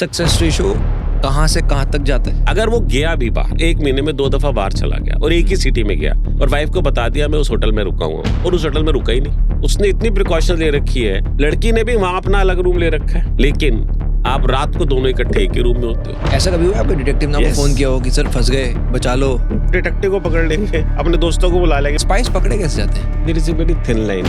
Success ratio कहाँ से कहाँ तक जाता है? अगर वो गया भी बाहर, 1 महीने में 2 दफा बाहर चला गया और एक ही सिटी में गया और वाइफ को बता दिया मैं उस होटल में रुका हुआ हूँ और उस होटल में रुका ही नहीं, उसने इतनी प्रिकॉशन ले रखी है, लड़की ने भी वहां अपना अलग रूम ले रखा है, लेकिन आप रात को दोनों इकट्ठे एक ही रूम में होते हो। ऐसा कभी हुआ आपके डिटेक्टिव ने आपको फोन किया हो कि सर फंस गए, बचा लो? डिटेक्टिव को पकड़ लेंगे, अपने दोस्तों को बुला लेंगे। स्पाइस पकड़े कैसे जाते हैं? There is a very thin line.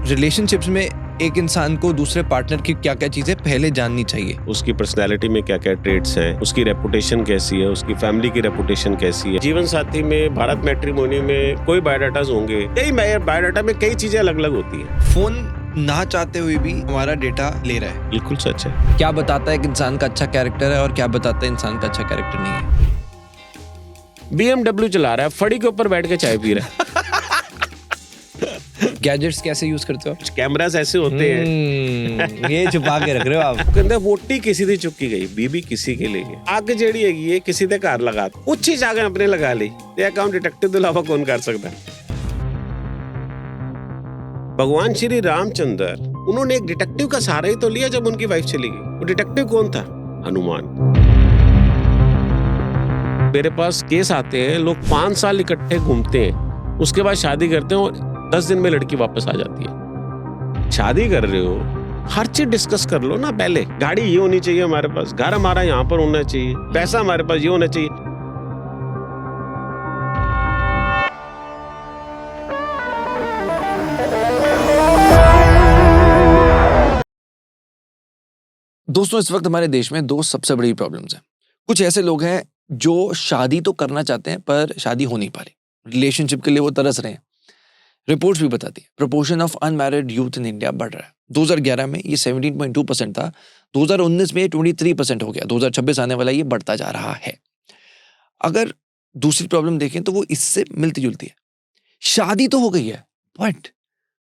Relationships में एक इंसान को दूसरे पार्टनर की क्या क्या चीजें पहले जाननी चाहिए? उसकी पर्सनैलिटी में क्या क्या ट्रेड्स हैं, उसकी रेपुटेशन कैसी है, उसकी फैमिली की रेपुटेशन कैसी है। जीवन साथी में, भारत मैट्रिमोनी में कोई बायोडाटाज होंगे, कई बायोडाटा में कई चीजें अलग अलग होती हैं। फोन ना चाहते हुए भी हमारा डेटा ले रहा है। बिल्कुल सच है। क्या बताता है कि इंसान का अच्छा कैरेक्टर है और क्या बताता है इंसान का अच्छा कैरेक्टर नहीं है? BMW चला रहा है, फड़ी के ऊपर बैठ के चाय पी रहा है। गैजेट्स कैसे यूज करते हो? कैमरास ऐसे होते हैं, ये छुपा के रख रहे हो आप। कहते वोटी किसी दी चुकी गई, बीबी किसी के लिए आग जेड़ी है ये किसी दे घर लगा कुछ ही जागे अपने लगा ली। ये काम डिटेक्टिव के अलावा कौन कर सकता है? भगवान श्री रामचंद्र, उन्होंने एक डिटेक्टिव का सहारा ही तो लिया जब उनकी वाइफ चली गई। वो डिटेक्टिव कौन था? हनुमान। मेरे पास केस आते हैं, लोग 5 साल इकट्ठे घूमते हैं, उसके बाद शादी करते हैं और 10 दिन में लड़की वापस आ जाती है। शादी कर रहे हो, हर चीज डिस्कस कर लो ना पहले। गाड़ी ये होनी चाहिए हमारे पास, घर हमारा यहाँ पर होना चाहिए, पैसा हमारे पास ये होना चाहिए। दोस्तों, इस वक्त हमारे देश में 2 सबसे बड़ी प्रॉब्लम्स हैं। कुछ ऐसे लोग हैं जो शादी तो करना चाहते हैं पर शादी हो नहीं पा रही, रिलेशनशिप के लिए वो तरस रहे हैं। रिपोर्ट्स भी बताती है proportion of unmarried youth in India बढ़ रहा है। 2011 में ये 17.2% था, 2019 में 23% हो गया, 2026 आने वाला ये बढ़ता जा रहा है। अगर दूसरी प्रॉब्लम देखें तो वो इससे मिलती जुलती है। शादी तो हो गई है बट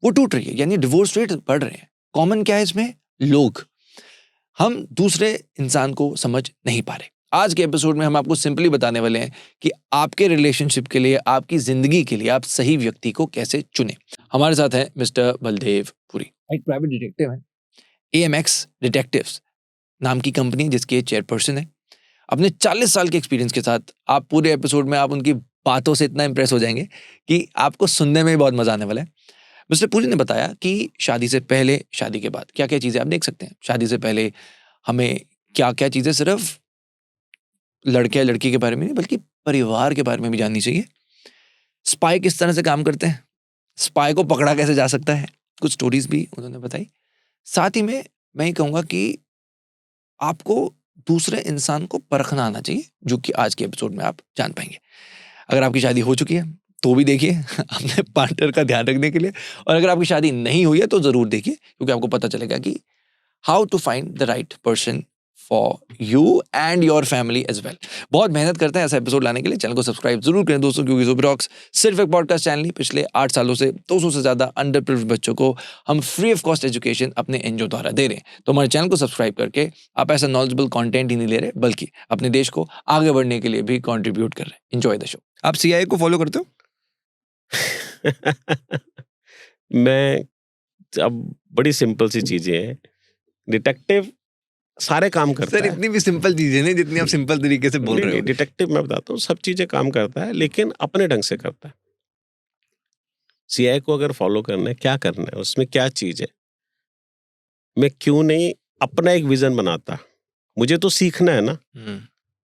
वो टूट रही है, यानी डिवोर्स रेट बढ़ रहे हैं। कॉमन क्या है इसमें? लोग, हम दूसरे इंसान को समझ नहीं पा रहे। आज के एपिसोड में हम आपको सिंपली बताने वाले हैं कि आपके रिलेशनशिप के लिए, आपकी जिंदगी के लिए आप सही व्यक्ति को कैसे चुने। हमारे साथ हैं मिस्टर बलदेव पुरी, एक प्राइवेट डिटेक्टिव है, AMX डिटेक्टिव्स नाम की कंपनी जिसके चेयरपर्सन है। अपने 40 साल के एक्सपीरियंस के साथ आप पूरे एपिसोड में आप उनकी बातों से इतना इंप्रेस हो जाएंगे कि आपको सुनने में बहुत मजा आने वाला है। मिस्टर पुरी ने बताया कि शादी से पहले, शादी के बाद क्या क्या चीजें आप देख सकते हैं। शादी से पहले हमें क्या क्या चीजें सिर्फ लड़के या लड़की के बारे में नहीं बल्कि परिवार के बारे में भी जाननी चाहिए। स्पाई किस तरह से काम करते हैं, स्पाई को पकड़ा कैसे जा सकता है, कुछ स्टोरीज भी उन्होंने बताई। साथ ही में मैं ये कहूँगा कि आपको दूसरे इंसान को परखना आना चाहिए, जो कि आज के एपिसोड में आप जान पाएंगे। अगर आपकी शादी हो चुकी है तो भी देखिए अपने पार्टनर का ध्यान रखने के लिए, और अगर आपकी शादी नहीं हुई है तो जरूर देखिए, क्योंकि आपको पता चलेगा कि how to find the right person for you and your family as well. बहुत मेहनत करते हैं ऐसा एपिसोड लाने के लिए। चैनल को सब्सक्राइब जरूर करें दोस्तों, क्योंकि ज़ोबी रॉक्स सिर्फ एक पॉडकास्ट चैनल नहीं, पिछले 8 सालों से 200 से ज्यादा अंडर प्रिविलेज्ड बच्चों को हम फ्री ऑफ कॉस्ट एजुकेशन अपने एनजीओ द्वारा दे रहे हैं। तो हमारे चैनल को सब्सक्राइब करके आप ऐसा नॉलेजेबल कंटेंट ही नहीं ले रहे, बल्कि अपने देश को आगे बढ़ने के लिए भी कंट्रीब्यूट कर रहे हैं। Enjoy the show. आप CIA को फॉलो करते हो? मैं, अब बड़ी सिंपल सी चीजें हैं। डिटेक्टिव सारे काम करता सर, है। इतनी भी सिंपल चीजें नहीं जितनी आप सिंपल तरीके से बोल रहे हो। डिटेक्टिव मैं बताता हूँ, सब चीजें काम करता है लेकिन अपने ढंग से करता है। CIA को अगर फॉलो करना है, क्या करना है, उसमें क्या चीज है, मैं क्यों नहीं अपना एक विजन बनाता। मुझे तो सीखना है ना।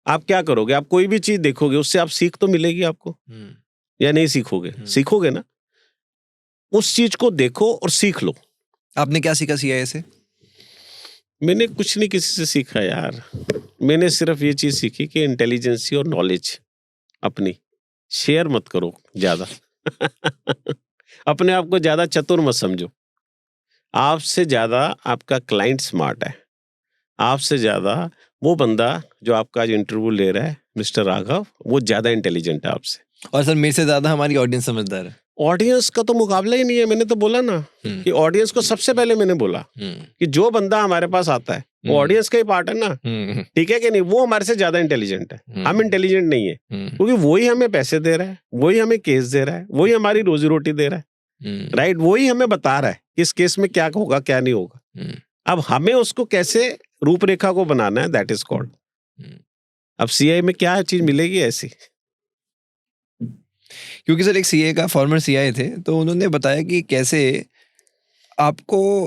आप क्या करोगे, आप कोई भी चीज देखोगे उससे आप सीख तो मिलेगी आपको, या नहीं सीखोगे? सीखोगे ना। उस चीज को देखो और सीख लो। आपने क्या सीखा CIA से? मैंने कुछ नहीं किसी से सीखा यार। मैंने सिर्फ ये चीज सीखी कि इंटेलिजेंसी और नॉलेज अपनी शेयर मत करो ज्यादा। अपने आप को ज्यादा चतुर मत समझो। आपसे ज्यादा आपका क्लाइंट स्मार्ट है, आपसे ज्यादा वो बंदा जो आपका आज इंटरव्यू ले रहा है, मिस्टर राघव, वो ज्यादा इंटेलिजेंट है आपसे। और सर, मेरे से ज्यादा हमारी ऑडियंस समझदार है। ऑडियंस का तो मुकाबला ही नहीं है। मैंने तो बोला ना कि ऑडियंस को सबसे पहले मैंने बोला कि जो बंदा हमारे पास आता है वो ऑडियंस का ही पार्ट है ना, ठीक है कि नहीं? वो हमारे से ज्यादा इंटेलिजेंट है, हम इंटेलिजेंट नहीं है, क्योंकि वही हमें पैसे दे रहा है, वही हमें केस दे रहा है, वही हमारी रोजी रोटी दे रहा है। राइट, वही हमें बता रहा है कि इस केस में क्या होगा क्या नहीं होगा। अब हमें उसको कैसे रूपरेखा को बनाना है, दैट इज कॉल्ड। अब सीआई में क्या चीज मिलेगी ऐसी? क्योंकि सर एक सीए का फॉर्मर सीआई थे, तो उन्होंने बताया कि कैसे आपको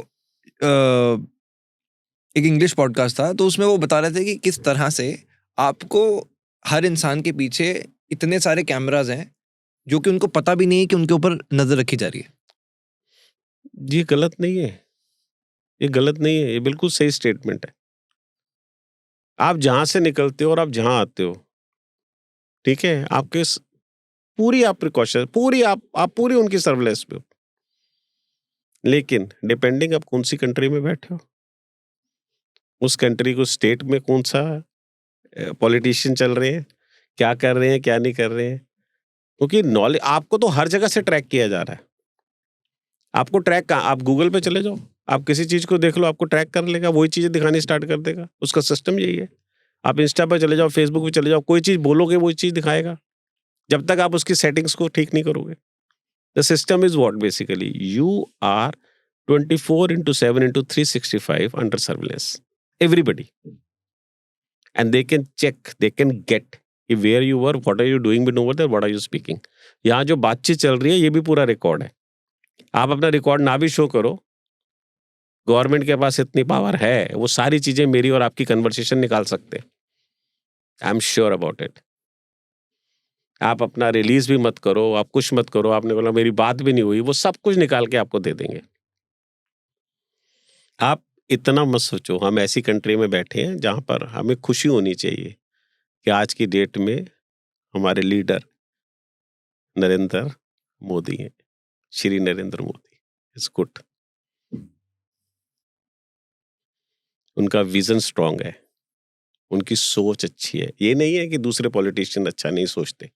एक इंग्लिश पॉडकास्ट था, तो उसमें वो बता रहे थे कि किस तरह से आपको हर इंसान के पीछे इतने सारे कैमराज हैं जो कि उनको पता भी नहीं है कि उनके ऊपर नजर रखी जा रही है। ये गलत नहीं है, ये गलत नहीं है, ये बिल्कुल सही स्टेटमेंट है। आप जहां से निकलते हो और आप जहां आते हो, ठीक है, आपके पूरी आप प्रिकॉशन, पूरी आप पूरी उनकी सर्विलेंस पे हो। लेकिन डिपेंडिंग आप कौन सी कंट्री में बैठे हो, उस कंट्री को स्टेट में कौन सा पॉलिटिशियन चल रहे हैं, क्या कर रहे हैं क्या नहीं कर रहे हैं, क्योंकि नॉलेज आपको तो हर जगह से ट्रैक किया जा रहा है। आपको ट्रैक कहाँ, आप गूगल पे चले जाओ, आप किसी चीज को देख लो, आपको ट्रैक कर लेगा, वही चीजें दिखानी स्टार्ट कर देगा, उसका सिस्टम यही है। आप इंस्टा पे चले जाओ, फेसबुक पे चले जाओ, कोई चीज बोलोगे वही चीज दिखाएगा, जब तक आप उसकी सेटिंग्स को ठीक नहीं करोगे। The system is what basically you are 24/7/365 under surveillance, everybody, and they can check, they can get कि where you were, what are you doing been over there, what are you speaking. यहाँ जो बातचीत चल रही है ये भी पूरा रिकॉर्ड है। आप अपना रिकॉर्ड ना भी शो करो, गवर्नमेंट के पास इतनी पावर है, वो सारी चीजें मेरी और आपकी कन्वर्सेशन निकाल सकते हैं। I am sure about it. आप अपना रिलीज भी मत करो, आप कुछ मत करो, आपने बोला मेरी बात भी नहीं हुई, वो सब कुछ निकाल के आपको दे देंगे। आप इतना मत सोचो, हम ऐसी कंट्री में बैठे हैं जहां पर हमें खुशी होनी चाहिए कि आज की डेट में हमारे लीडर नरेंद्र मोदी हैं, श्री नरेंद्र मोदी इज गुड। उनका विजन स्ट्रांग है, उनकी सोच अच्छी है। ये नहीं है कि दूसरे पॉलिटिशियन अच्छा नहीं सोचते,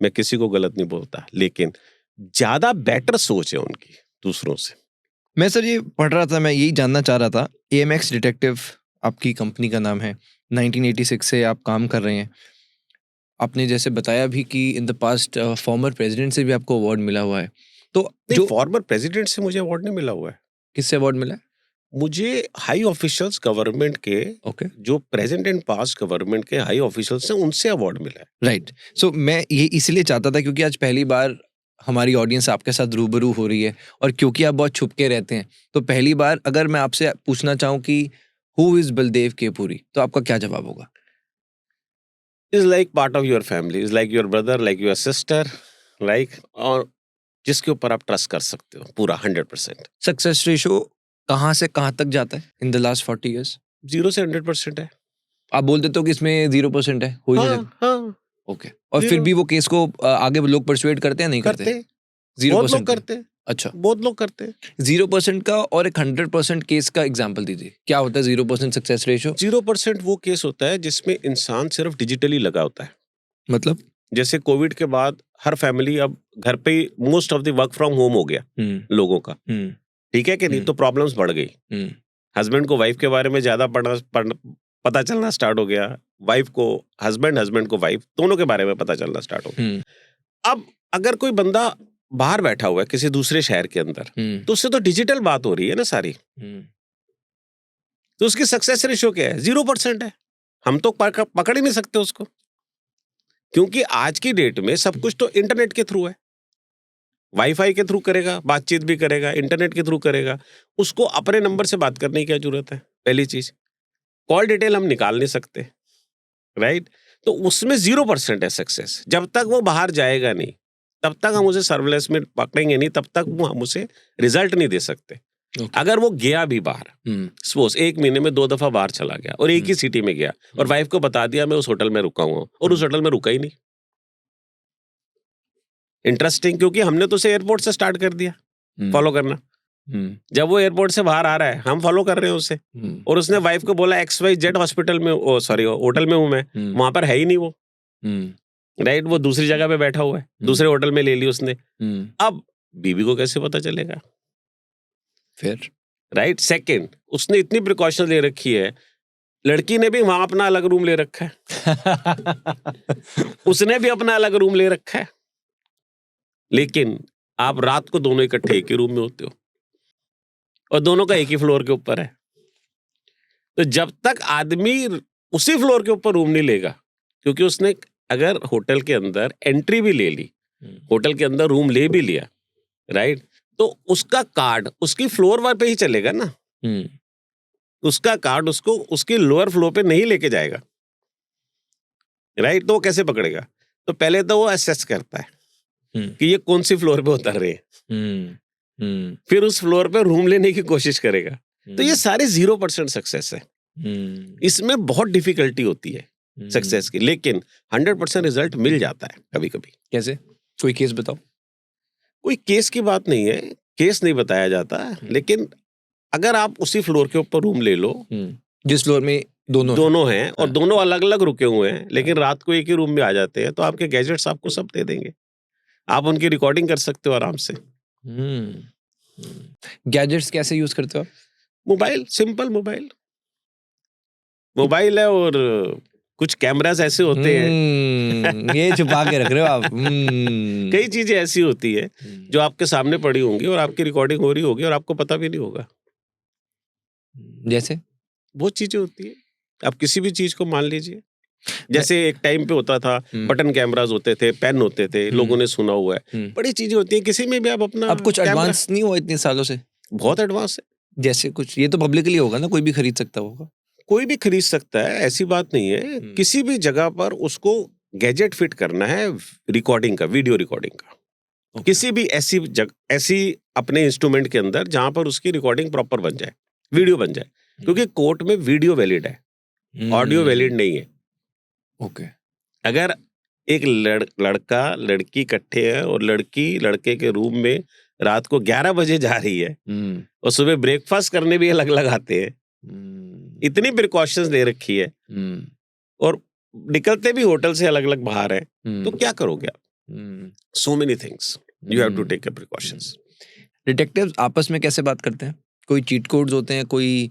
मैं किसी को गलत नहीं बोलता, लेकिन ज्यादा बेटर सोच है उनकी दूसरों से। मैं सर ये पढ़ रहा था, मैं यही जानना चाह रहा था, AMX डिटेक्टिव आपकी कंपनी का नाम है, 1986 से आप काम कर रहे हैं। आपने जैसे बताया भी कि in the past former president से भी आपको अवार्ड मिला हुआ है, तो जो जो फॉर्मर प्रेसिडेंट से मुझे अवार्ड नहीं मिला हुआ है, किससे अवार्ड मिला है? मुझे हाई ऑफिशियल्स गवर्नमेंट के, ओके, जो प्रेजेंट एंड पास्ट गवर्नमेंट के हाई ऑफिशियल्स हैं, उनसे अवार्ड मिला है। राइट। सो मैं ये इसलिए चाहता था क्योंकि आज पहली बार हमारी ऑडियंस आपके साथ रूबरू हो रही है, और क्योंकि आप बहुत छुप के रहते हैं, तो पहली बार अगर मैं आपसे पूछना चाहूँ कि हु इज बलदेव केपुरी, तो आपका क्या जवाब होगा? Is like part of your family, is like your brother, like your sister, like, और जिसके ऊपर आप ट्रस्ट कर सकते हो पूरा 100%। सक्सेस रेशो कहाँ से कहाँ तक जाता है इन द लास्ट 40 ईयर्स? 0 से 100% है। आप बोल देते हो कि इसमें 0% है, हो ही नहीं सकता। हाँ, ओके, और फिर Zero। भी वो केस को आगे लोग परसुएट करते हैं नहीं करते? करते, 0% बहुत लोग पे? करते हैं, अच्छा, बहुत लोग करते हैं। 0% का और एक 100% केस का एग्जांपल दीजिए, क्या होता है 0% सक्सेस रेशो? 0% वो केस होता है जिसमें इंसान सिर्फ डिजिटली लगा होता है। मतलब? जैसे कोविड के बाद हर फैमिली अब घर पे ही, most of the work from home हो गया लोगों का, ठीक है कि नहीं, तो प्रॉब्लम्स बढ़ गई। हस्बैंड को वाइफ के बारे में ज्यादा पता चलना स्टार्ट हो गया, वाइफ को हस्बैंड, हस्बैंड को वाइफ, दोनों के बारे में पता चलना स्टार्ट हो गया। अब अगर कोई बंदा बाहर बैठा हुआ है किसी दूसरे शहर के अंदर, तो उससे तो डिजिटल बात हो रही है ना सारी, तो उसकी सक्सेस रेशियो क्या है? 0% है। हम तो पकड़ ही नहीं सकते उसको, क्योंकि आज की डेट में सब कुछ तो इंटरनेट के थ्रू है। वाईफाई के थ्रू करेगा, बातचीत भी करेगा, इंटरनेट के थ्रू करेगा, उसको अपने नंबर से बात करने की क्या जरूरत है? पहली चीज, कॉल डिटेल हम निकाल नहीं सकते, राइट? तो उसमें 0% है सक्सेस। जब तक वो बाहर जाएगा नहीं, तब तक हम उसे सर्विलेंस में पकड़ेंगे नहीं, तब तक वो हम उसे रिजल्ट नहीं दे सकते। अगर वो गया भी बाहर, सपोज 1 महीने में 2 दफा बाहर चला गया और एक ही सिटी में गया, और वाइफ को बता दिया मैं उस होटल में रुका हूं, और उस होटल में रुका ही नहीं। इंटरेस्टिंग, क्योंकि हमने तो उसे एयरपोर्ट से स्टार्ट कर दिया फॉलो करना। जब वो एयरपोर्ट से बाहर आ रहा है, हम फॉलो कर रहे हैं उसे, और उसने वाइफ को बोला XYZ हॉस्पिटल में, सॉरी होटल में हूं मैं, वहां पर है ही नहीं वो, राइट? वो दूसरी जगह पे बैठा हुआ है, दूसरे होटल में ले ली उसने। अब बीवी को कैसे पता चलेगा? फिर राइट। सेकंड, उसने इतनी प्रिकॉशन ले रखी है, लड़की ने भी वहां अपना अलग रूम ले रखा है उसने भी अपना अलग रूम ले रखा है, लेकिन आप रात को दोनों इकट्ठे एक ही रूम में होते हो और दोनों का एक ही फ्लोर के ऊपर है, तो जब तक आदमी उसी फ्लोर के ऊपर रूम नहीं लेगा, क्योंकि उसने अगर होटल के अंदर एंट्री भी ले ली, होटल के अंदर रूम ले भी लिया, राइट, तो उसका कार्ड उसकी फ्लोर पे ही चलेगा ना, उसका कार्ड उसको उसकी लोअर फ्लोर पे नहीं लेके जाएगा, राइट, तो वो कैसे पकड़ेगा? तो पहले तो वो असेस करता है कि ये कौन सी फ्लोर पे उतर रहे हैं, फिर उस फ्लोर पे रूम लेने की कोशिश करेगा। तो ये सारे 0% सक्सेस है। इसमें बहुत डिफिकल्टी होती है सक्सेस की, लेकिन 100% रिजल्ट मिल जाता है कभी कभी। कैसे? कोई केस बताओ। कोई केस की बात नहीं है, केस नहीं बताया जाता, लेकिन अगर आप उसी फ्लोर के ऊपर रूम ले लो, जिस फ्लोर में दोनों हैं और दोनों अलग अलग रुके हुए हैं, लेकिन रात को एक ही रूम में आ जाते हैं, तो आपके गैजेट्स आपको सब दे देंगे, आप उनकी रिकॉर्डिंग कर सकते हो आराम से। गैजेट्स कैसे यूज करते हो आप? मोबाइल, सिंपल मोबाइल है, और कुछ कैमरास ऐसे होते हैं ये छुपा के रख रहे हो आप। कई चीजें ऐसी होती है जो आपके सामने पड़ी होंगी और आपकी रिकॉर्डिंग हो रही होगी और आपको पता भी नहीं होगा। जैसे बहुत चीजें होती है, आप किसी भी चीज को मान लीजिए, जैसे एक टाइम पे होता था बटन कैमरास होते थे, पेन होते थे, लोगों ने सुना हुआ है, बड़ी चीजें होती है, किसी में भी आप अपना। अब कुछ एडवांस नहीं हुआ इतने सालों से? बहुत एडवांस है। जैसे कुछ, ये तो पब्लिकली होगा ना, कोई भी खरीद सकता होगा? कोई भी खरीद सकता है, ऐसी बात नहीं है, किसी भी जगह पर उसको गैजेट फिट करना है रिकॉर्डिंग का, वीडियो रिकॉर्डिंग का, किसी भी ऐसी अपने इंस्ट्रूमेंट के अंदर जहां पर उसकी रिकॉर्डिंग प्रॉपर बन जाए, वीडियो बन जाए, क्योंकि कोर्ट में वीडियो वैलिड है, ऑडियो वैलिड नहीं है। ओके। अगर एक लड़का लड़की इकट्ठे है और लड़की लड़के के रूम में रात को 11 बजे जा रही है और सुबह ब्रेकफास्ट करने भी अलग अलग आते हैं, इतनी प्रिकॉशंस ले रखी है, और निकलते भी होटल से अलग अलग बाहर है, तो क्या करोगे आप? So many things you have to take a precautions. Detectives आपस में कैसे बात करते हैं? कोई चीट कोड्स होते हैं? कोई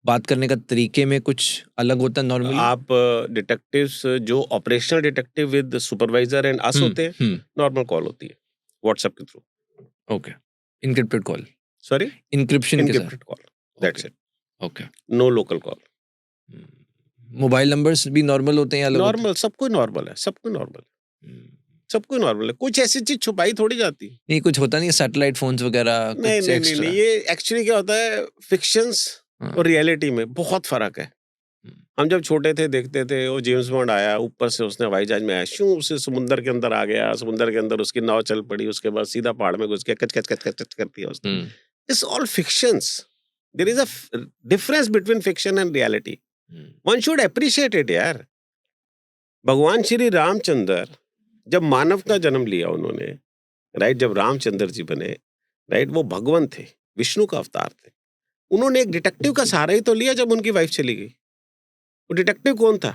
बात करने का तरीके में कुछ अलग होता है नॉर्मली? आप डिटेक्टिव्स जो operational detective with supervisor and us होते हैं, नॉर्मल कॉल होती है व्हाट्सएप के through. Okay. Encrypted call? Sorry, encryption के साथ? Encrypted call, that's it. Okay. No local call. Mobile numbers भी नॉर्मल होते हैं या अलग? नॉर्मल, सब कोई नॉर्मल है, सब कोई नॉर्मल है, कुछ ऐसी चीज छुपाई थोड़ी जाती। नहीं, कुछ होता नहीं है सैटेलाइट फोन्स वगैरह? नहीं, ये एक्चुअली क्या होता है, फिक्शंस और रियलिटी में बहुत फर्क है। हम जब छोटे थे देखते थे, वो जेम्स बॉन्ड आया, ऊपर से उसने हवाई जहाज में आया, शू उसे समुंदर के अंदर आ गया, समुंदर के अंदर उसकी नाव चल पड़ी, उसके बाद सीधा पहाड़ में घुस गया, कच कच कच कच कच करती है उसने। It's all fictions. There is a difference between fiction and reality. One should appreciate it यार। भगवान श्री रामचंद्र जब मानव का जन्म लिया उन्होंने, राइट, जब रामचंद्र जी बने, राइट, वो भगवान थे, विष्णु का अवतार थे, उन्होंने एक डिटेक्टिव का सहारा ही तो लिया जब उनकी वाइफ चली गई। वो डिटेक्टिव कौन था?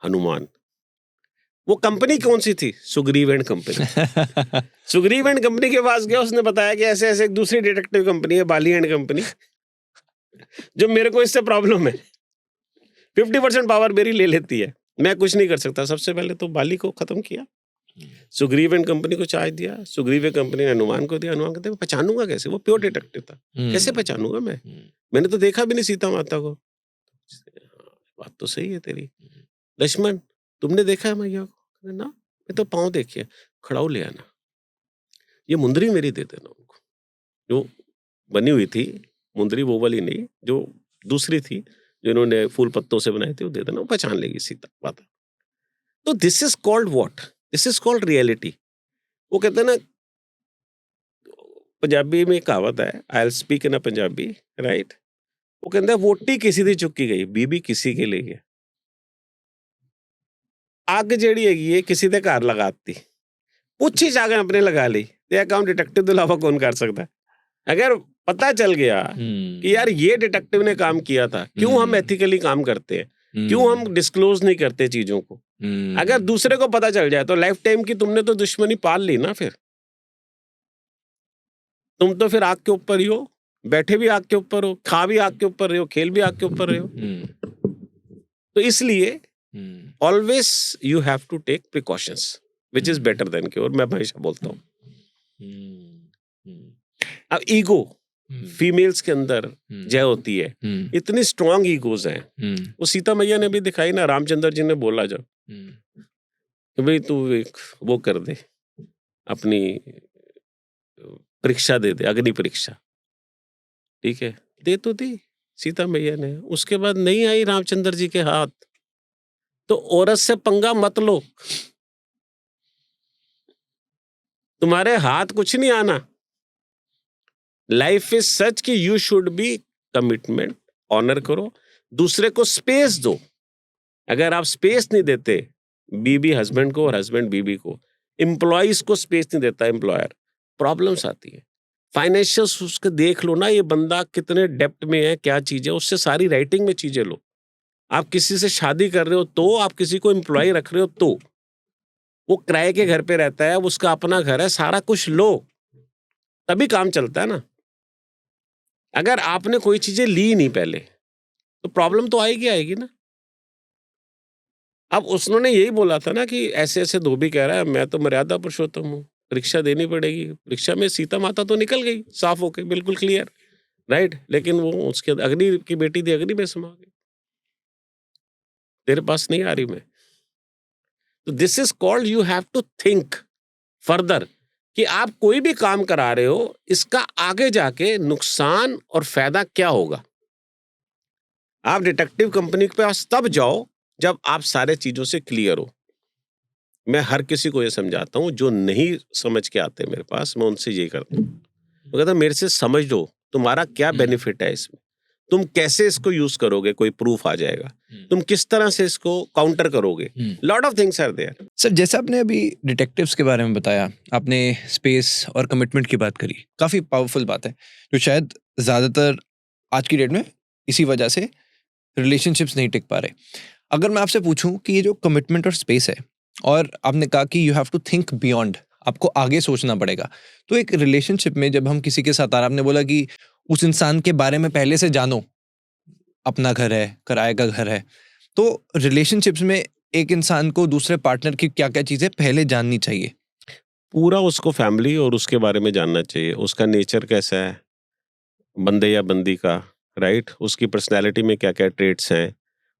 हनुमान। वो कंपनी कौन सी थी? Sugriva and company. Sugriva and company के पास गया, उसने बताया कि ऐसे ऐसे एक दूसरी डिटेक्टिव कंपनी है, बाली एंड कंपनी, जो मेरे को इससे प्रॉब्लम है, 50% पावर मेरी ले लेती है, मैं कुछ नहीं कर सकता। सबसे पहले तो बाली को खत्म किया, सुग्रीव एंड कंपनी को चार्ज दिया, सुग्रीव एंड कंपनी ने हनुमान को दिया। हनुमान कहते हैं पहचानूंगा कैसे? वो प्योर डिटेक्टिव था, कैसे पहचानूंगा मैंने तो देखा भी नहीं सीता माता को। बात तो सही है तेरी। लक्ष्मण, तुमने देखा है मैया को? ना, मैं तो पाँव देखे। खड़ाऊ ले आना, ये मुंदरी मेरी दे देना उनको, जो बनी हुई थी मुंदरी, वो वाली नहीं, जो दूसरी थी जो इन्होंने फूल पत्तों से बनाई थी, वो दे देना, वो पहचान लेगी सीता माता। तो this is called what? This is called reality. वो कहते हैं ना, पंजाबी में कहावत है, I will speak in a Punjabi, right, वो कहते हैं वोटी किसी दी चुकी गई, बीबी किसी के लिए है। अग ਜਿਹੜੀ ਹੈਗੀ ਹੈ ਕਿਸੇ ਦੇ ਘਰ लगाती, पूछी जाकर अपने लगा ली, ये काम डिटेक्टिव के अलावा कौन कर सकता है? अगर पता चल गया कि यार ये डिटेक्टिव ने काम किया था, क्यों हम एथिकली काम करते हैं, क्यों हम डिस्क्लोज नहीं करते चीजों को? अगर दूसरे को पता चल जाए तो लाइफ टाइम की तुमने तो दुश्मनी पाल ली ना, फिर तुम तो फिर आग के ऊपर ही हो, बैठे भी आग के ऊपर हो, खा भी आग के ऊपर रहे हो, खेल भी आग के ऊपर रहे हो। तो इसलिए always you have to take precautions, which is better than cure. मैं हमेशा बोलता हूँ अब ईगो फीमेल्स के अंदर जय होती है, इतनी स्ट्रांग ईगोज हैं। वो सीता मैया ने भी दिखाई ना, रामचंद्र जी ने बोला जब कि भाई तू एक वो कर दे, अपनी परीक्षा दे दे, अग्नि परीक्षा, ठीक है, दे तो दी सीता मैया ने। उसके बाद नहीं आई रामचंद्र जी के हाथ, तो औरत से पंगा मत लो, तुम्हारे हाथ कुछ नहीं आना। लाइफ इज सच कि you should be commitment, honour करो, दूसरे को स्पेस दो। अगर आप स्पेस नहीं देते बीबी हस्बैंड को और हस्बैंड बीबी को, एम्प्लॉइज को स्पेस नहीं देता एम्प्लॉयर, प्रॉब्लम्स आती है। फाइनेंशियल्स उसके देख लो ना, ये बंदा कितने डेप्ट में है, क्या चीज है, उससे सारी राइटिंग में चीजें लो। आप किसी से शादी कर रहे हो तो, आप किसी को एम्प्लॉय रख रहे हो तो, वो किराए के घर पे रहता है, उसका अपना घर है, सारा कुछ लो, तभी काम चलता है ना। अगर आपने कोई चीजें ली नहीं पहले, तो प्रॉब्लम तो आएगी ना। अब उसने यही बोला था ना कि ऐसे ऐसे धोबी कह रहा है मैं तो मर्यादा पुरुषोत्तम हूँ, परीक्षा देनी पड़ेगी। परीक्षा में सीता माता तो निकल गई साफ होके, बिल्कुल क्लियर, राइट, लेकिन वो उसके अग्नि की बेटी थी, अग्नि में समा गई, तेरे पास नहीं आ रही मैं। तो this is called you have to think further कि आप कोई भी काम करा रहे हो, इसका आगे जाके नुकसान और फायदा क्या होगा। आप डिटेक्टिव कंपनी के पास तब जाओ जब आप सारे चीजों से क्लियर हो। मैं हर किसी को ये समझाता हूँ, जो नहीं समझ के आते मेरे पास, मैं उनसे यही करता हूँ, मैं कहता हूँ मेरे से समझ लो तुम्हारा क्या बेनिफिट है इसमें, तुम कैसे इसको यूज करोगे, कोई प्रूफ आ जाएगा, तुम किस तरह से इसको काउंटर करोगे, lot of things are there. Sir, जैसे आपने अभी डिटेक्टिव्स के बारे में बताया, आपने स्पेस और कमिटमेंट की बात करी, काफ़ी पावरफुल बात है, जो शायद ज़्यादातर आज की डेट में इसी वजह से रिलेशनशिप्स नहीं टिक पा रहे। अगर मैं आपसे पूछूं कि ये जो कमिटमेंट और स्पेस है, और आपने कहा कि you have to think beyond, आपको आगे सोचना पड़ेगा, तो एक रिलेशनशिप में जब हम किसी के साथ आ रहे हैं, आपने बोला कि उस इंसान के बारे में पहले से जानो, अपना घर है, किराए का घर है, तो रिलेशनशिप्स में एक इंसान को दूसरे पार्टनर की क्या क्या चीज़ें पहले जाननी चाहिए? पूरा उसको फैमिली और उसके बारे में जानना चाहिए, उसका नेचर कैसा है, बंदे या बंदी का, राइट, उसकी पर्सनैलिटी में क्या क्या ट्रेट्स हैं,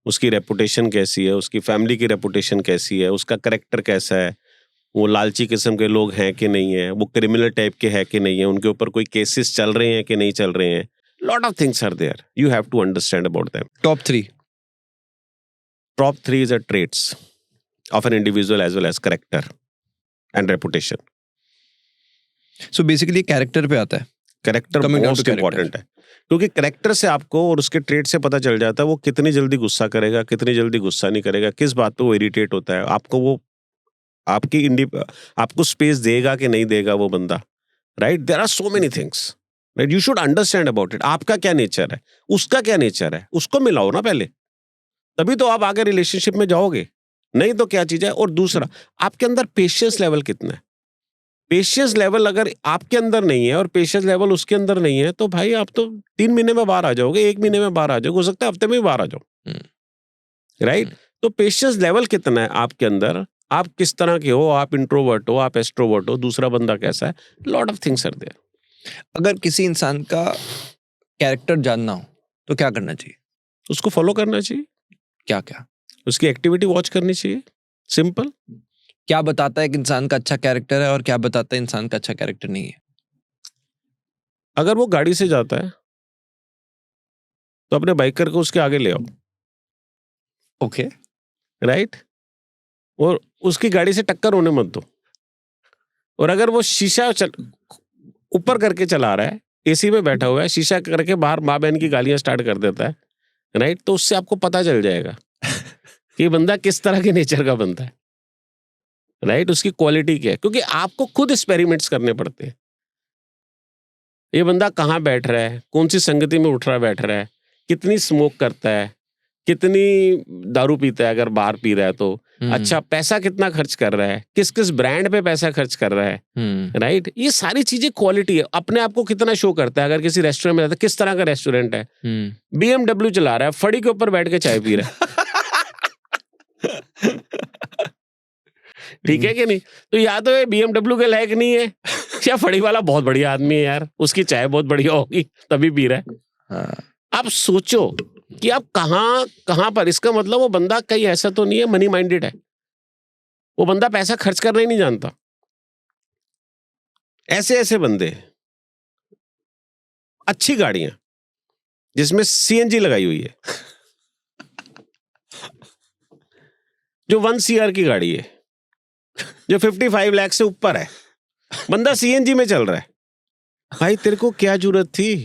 उसकी रेपुटेशन कैसी है, उसकी फैमिली की रेपुटेशन कैसी है, उसका करेक्टर कैसा है, वो लालची किस्म के लोग हैं कि नहीं है, वो क्रिमिनल टाइप के हैं कि नहीं है, उनके ऊपर कोई केसेस चल रहे हैं कि नहीं चल रहे हैं, lot of things are there, you have to understand about them. Top 3 is a traits of an individual as well as character and reputation. So basically character पे आता है, character Coming down to most important है, क्योंकि character से आपको और उसके trait से पता चल जाता है वो कितनी जल्दी गुस्सा करेगा, कितनी जल्दी गुस्सा नहीं करेगा, किस बात पे वो इरिटेट होता है, आपको वो आपको स्पेस देगा कि नहीं देगा वो बंदा, right. There are so many things, right, you should understand about it. आपका क्या नेचर है, उसका क्या नेचर है, उसको मिलाओ ना पहले, तभी तो आप आगे रिलेशनशिप में जाओगे, नहीं तो क्या चीज है। और दूसरा, आपके अंदर पेशेंस लेवल कितना है। पेशेंस लेवल अगर आपके अंदर नहीं है और पेशेंस लेवल उसके अंदर नहीं है, तो भाई आप तो 3 महीने में बाहर आ जाओगे, 1 महीने में बाहर आ जाओगे, हो सकता है हफ्ते में भी बाहर आ जाओ, राइट। तो पेशेंस लेवल कितना है आपके अंदर, आप किस तरह के हो, आप इंट्रोवर्ट हो, आप एक्सट्रोवर्ट हो, दूसरा बंदा कैसा है, lot of things are there. अगर किसी इंसान का कैरेक्टर जानना हो तो क्या करना चाहिए? उसको फॉलो करना चाहिए, क्या क्या उसकी एक्टिविटी वॉच करनी चाहिए, सिंपल। क्या बताता है कि इंसान का अच्छा कैरेक्टर है और क्या बताता है इंसान का अच्छा कैरेक्टर नहीं है? अगर वो गाड़ी से जाता है तो अपने बाइकर को उसके आगे ले आओ, ओके, राइट, और उसकी गाड़ी से टक्कर होने मत दो। और अगर वो शीशा ऊपर करके चला रहा है, एसी में बैठा हुआ है, शीशा करके बाहर माँ बहन की गालियां स्टार्ट कर देता है, राइट, तो उससे आपको पता चल जाएगा कि ये बंदा किस तरह के नेचर का बंदा है, राइट, उसकी क्वालिटी क्या है। क्योंकि आपको खुद एक्सपेरिमेंट्स करने पड़ते हैं। ये बंदा कहाँ बैठ रहा है, कौन सी संगति में उठ रहा बैठ रहा है, कितनी स्मोक करता है, कितनी दारू पीता है, अगर बाहर पी रहा है तो, अच्छा पैसा कितना खर्च कर रहा है, किस किस ब्रांड पे पैसा खर्च कर रहा है, राइट। ये सारी चीजें क्वालिटी है। अपने आप को कितना शो करता है, अगर किसी रेस्टोरेंट में जाता है, किस तरह का रेस्टोरेंट है, BMW चला रहा है, फड़ी के ऊपर बैठ के चाय पी रहा है ठीक है कि नहीं। तो या तो ये BMW के लायक नहीं है क्या फड़ी वाला बहुत बढ़िया आदमी है यार, उसकी चाय बहुत बढ़िया होगी तभी पी रहा है। हाँ, आप सोचो कि आप कहाँ पर, इसका मतलब वो बंदा कहीं ऐसा तो नहीं है मनी माइंडेड है, वो बंदा पैसा खर्च करना ही नहीं जानता। ऐसे ऐसे बंदे, अच्छी गाड़ियां जिसमें सीएनजी लगाई हुई है, जो 1 CR की गाड़ी है, जो 55 लाख से ऊपर है, बंदा सीएनजी में चल रहा है। भाई तेरे को क्या जरूरत थी,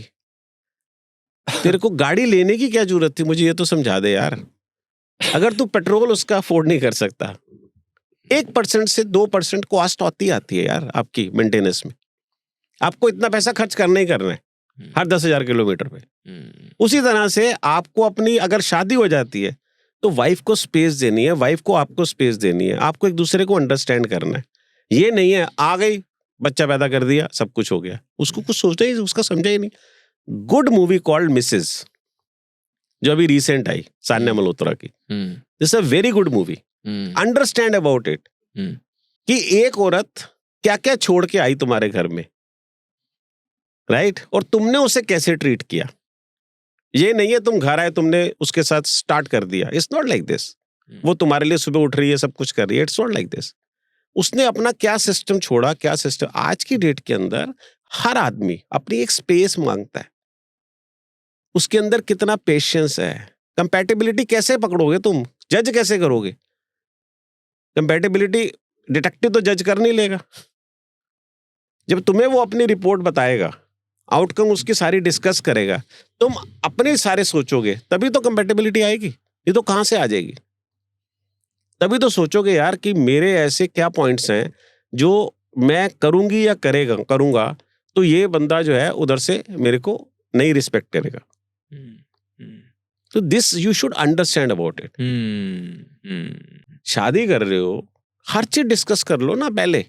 तेरे को गाड़ी लेने की क्या जरूरत थी, मुझे ये तो समझा दे यार। अगर तू पेट्रोल उसका अफोर्ड नहीं कर सकता, 1% से 2% कॉस्ट आती है यार आपकी मेंटेनेंस में। आपको इतना पैसा खर्च करना ही करना है हर 10,000 किलोमीटर पे। उसी तरह से आपको अपनी अगर शादी हो जाती है तो वाइफ को स्पेस देनी है, वाइफ को आपको स्पेस देनी है, आपको एक दूसरे को अंडरस्टैंड करना है। ये नहीं है आ गई बच्चा पैदा कर दिया सब कुछ हो गया, उसको कुछ सोचना ही, उसका समझा ही नहीं। गुड मूवी कॉल्ड मिसेज, जो अभी रिसेंट आई सान्या मल्होत्रा की, this a very good movie. Understand about it कि एक औरत क्या क्या छोड़ के आई तुम्हारे घर में, राइट, और तुमने उसे कैसे ट्रीट किया। ये नहीं है तुम घर आए तुमने उसके साथ स्टार्ट कर दिया, इट्स नॉट लाइक दिस। वो तुम्हारे लिए सुबह उठ रही है सब कुछ कर रही है, इट्स नॉट लाइक दिस। उसने अपना क्या सिस्टम छोड़ा, क्या सिस्टम। आज की डेट के अंदर हर आदमी अपनी एक स्पेस मांगता है, उसके अंदर कितना पेशेंस है। कंपैटिबिलिटी कैसे पकड़ोगे तुम, जज कैसे करोगे? कंपैटिबिलिटी डिटेक्टिव तो जज कर नहीं लेगा। जब तुम्हें वो अपनी रिपोर्ट बताएगा, आउटकम उसकी सारी डिस्कस करेगा, तुम अपने सारे सोचोगे, तभी तो कंपैटिबिलिटी आएगी। ये तो कहां से आ जाएगी? तभी तो सोचोगे यार कि मेरे ऐसे क्या पॉइंट्स हैं जो मैं करूंगी या करूंगा तो ये बंदा जो है उधर से मेरे को नहीं रिस्पेक्ट करेगा। तो this you should understand about it. शादी कर रहे हो, हर चीज डिस्कस कर लो ना पहले।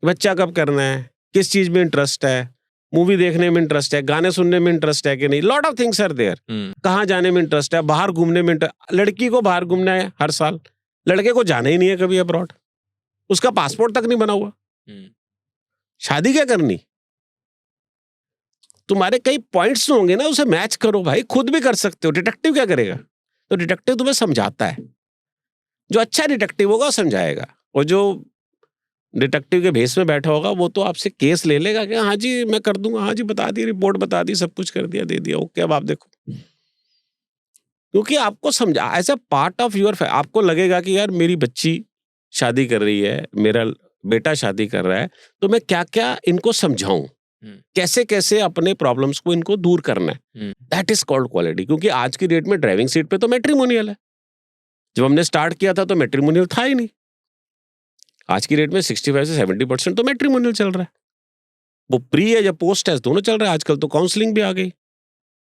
बच्चा कब करना है, किस चीज में इंटरेस्ट है, मूवी देखने में इंटरेस्ट है, गाने सुनने में इंटरेस्ट है कि नहीं, lot of things are there. कहाँ जाने में इंटरेस्ट है, बाहर घूमने में इंटरेस्ट। लड़की को बाहर घूमना है हर साल, लड़के को जाना ही नहीं है कभी अब्रॉड, उसका पासपोर्ट तक नहीं बना हुआ। शादी क्या करनी? तुम्हारे कई पॉइंट्स होंगे ना, उसे मैच करो भाई, खुद भी कर सकते हो। डिटेक्टिव क्या करेगा? तो डिटेक्टिव तुम्हें समझाता है, जो अच्छा डिटेक्टिव होगा समझाएगा, और जो डिटेक्टिव के भेस में बैठा होगा वो तो आपसे केस ले लेगा कि हाँ जी मैं कर दूंगा, हाँ जी बता दी, रिपोर्ट बता दी, सब कुछ कर दिया, दे दिया, ओके अब आप देखो। क्योंकि आपको समझा as a part of your, आपको लगेगा कि यार मेरी बच्ची शादी कर रही है, मेरा बेटा शादी कर रहा है, तो मैं क्या क्या इनको समझाऊं, कैसे कैसे अपने प्रॉब्लम्स को इनको दूर करना है। That is called quality. क्योंकि आज की डेट में ड्राइविंग सीट पे तो मैट्रिमोनियल है, जब हमने स्टार्ट किया था तो मैट्रिमोनियल था ही नहीं। आज की डेट में 65 से 70% तो मैट्रिमोनियल चल रहा है। वो प्री है या पोस्ट है दोनों चल रहा है। आजकल तो काउंसलिंग भी आ गई,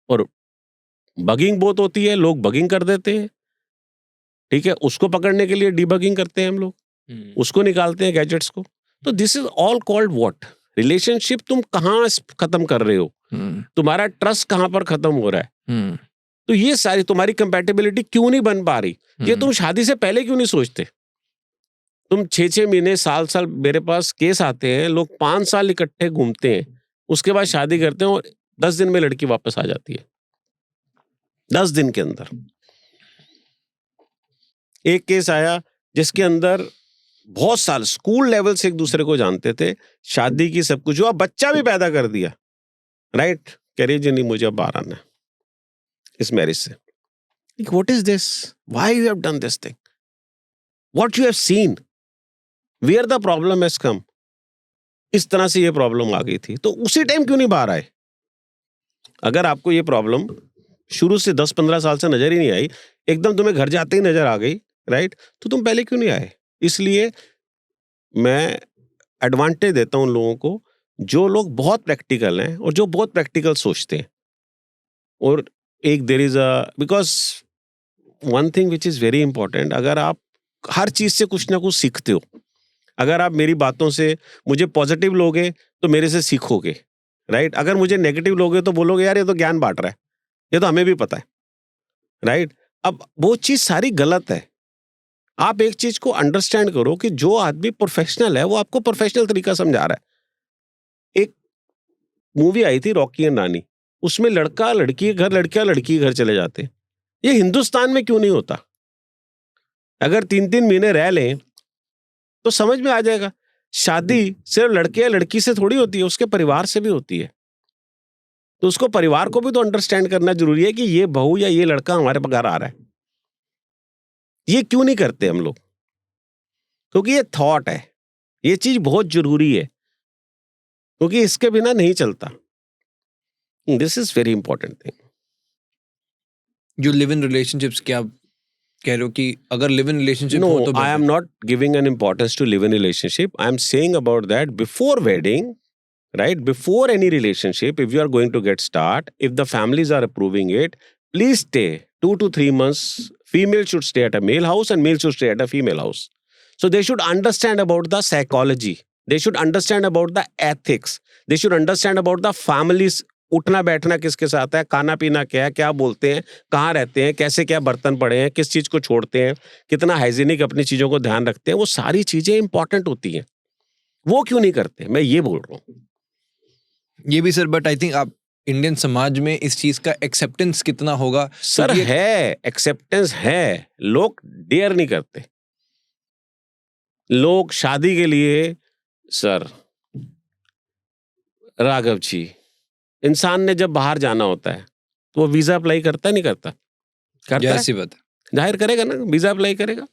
और बगिंग बहुत होती है, लोग बगिंग कर देते हैं, ठीक है, उसको पकड़ने के लिए डीबगिंग करते हैं हम लोग, उसको निकालते हैं गैजेट्स को। तो this is all called what? Relationship. तुम कहाँ खत्म कर रहे हो, तुम्हारा ट्रस्ट कहाँ पर खत्म हो रहा है। तो ये सारी तुम्हारी कंपैटिबिलिटी क्यों नहीं बन पा रही, ये तुम शादी से पहले क्यों नहीं सोचते? तुम 6-6 महीने, साल मेरे पास केस आते हैं, लोग 5 साल इकट्ठे घूमते हैं, उसके बाद शादी करते हैं और 10 दिन में लड़की वापस आ जाती है, 10 दिन के अंदर। एक केस आया जिसके अंदर बहुत साल स्कूल लेवल से एक दूसरे को जानते थे, शादी की सब कुछ हुआ, बच्चा भी पैदा कर दिया, राइट, कह रही जी नहीं मुझे अब बाहर आना इस मैरिज से। What is this, why you have done this thing, what you have seen, where the problem has come. इस तरह से ये प्रॉब्लम आ गई थी, तो उसी टाइम क्यों नहीं बाहर आए? अगर आपको ये प्रॉब्लम शुरू से 10-15 साल से नजर ही नहीं आई, एकदम तुम्हें घर जाते ही नजर आ गई, राइट, तो तुम पहले क्यों नहीं आए? इसलिए मैं एडवांटेज देता हूं उन लोगों को जो लोग बहुत प्रैक्टिकल हैं और जो बहुत प्रैक्टिकल सोचते हैं। और एक there is a, because one thing which is very important, अगर आप हर चीज से कुछ ना कुछ सीखते हो, अगर आप मेरी बातों से मुझे पॉजिटिव लोगे तो मेरे से सीखोगे, राइट, अगर मुझे नेगेटिव लोगे तो बोलोगे यार ये तो ज्ञान बांट रहा है, ये तो हमें भी पता है, राइट। अब वो चीज सारी गलत है। आप एक चीज को अंडरस्टैंड करो कि जो आदमी प्रोफेशनल है वो आपको प्रोफेशनल तरीका समझा रहा है, एक मूवी आई थी रॉकी एंड रानी, उसमें लड़का लड़की के घर, लड़का लड़की के घर चले जाते हैं। ये हिंदुस्तान में क्यों नहीं होता? अगर 3-3 महीने रह लें तो समझ में आ जाएगा। शादी सिर्फ लड़के या लड़की से थोड़ी होती है, उसके परिवार से भी होती है। तो उसको परिवार को भी तो अंडरस्टैंड करना जरूरी है कि ये बहू या ये लड़का हमारे घर आ रहा है। ये क्यों नहीं करते हम लोग? क्योंकि ये थॉट है, ये चीज बहुत जरूरी है, क्योंकि इसके बिना नहीं चलता। This is very important thing. जो लिव इन रिलेशनशिप्स, क्या आप कह रहे हो कि अगर लिव इन रिलेशनशिप No, हो तो I am not giving an importance to live-in relationship. I am saying about that before wedding, right? Before any relationship, if you are going to get start, if the families are approving it, please stay 2 to 3 months. Female should stay at a male house and male should stay at a female house. So they should understand about the psychology. They should understand about the ethics. They should understand about the families. उठना बैठना किसके साथ है, खाना पीना क्या है, क्या बोलते हैं, कहाँ रहते हैं, कैसे क्या बर्तन पड़े हैं, किस चीज को छोड़ते हैं, कितना हाइजीनिक अपनी चीजों को ध्यान रखते हैं, वो सारी चीजें इंपॉर्टेंट होती हैं। वो क्यों नहीं करते, मैं ये बोल रहा हूँ। ये भी सर, बट आई थिंक आप इंडियन समाज में इस चीज का एक्सेप्टेंस कितना होगा? सर है, एक्सेप्टेंस है, लोग डेयर नहीं करते। लोग शादी के लिए, सर राघव जी, इंसान ने जब बाहर जाना होता है तो वो वीजा अप्लाई करता नहीं करता? करता है, सी बात है। जाहिर करेगा ना, वीजा अप्लाई करेगा।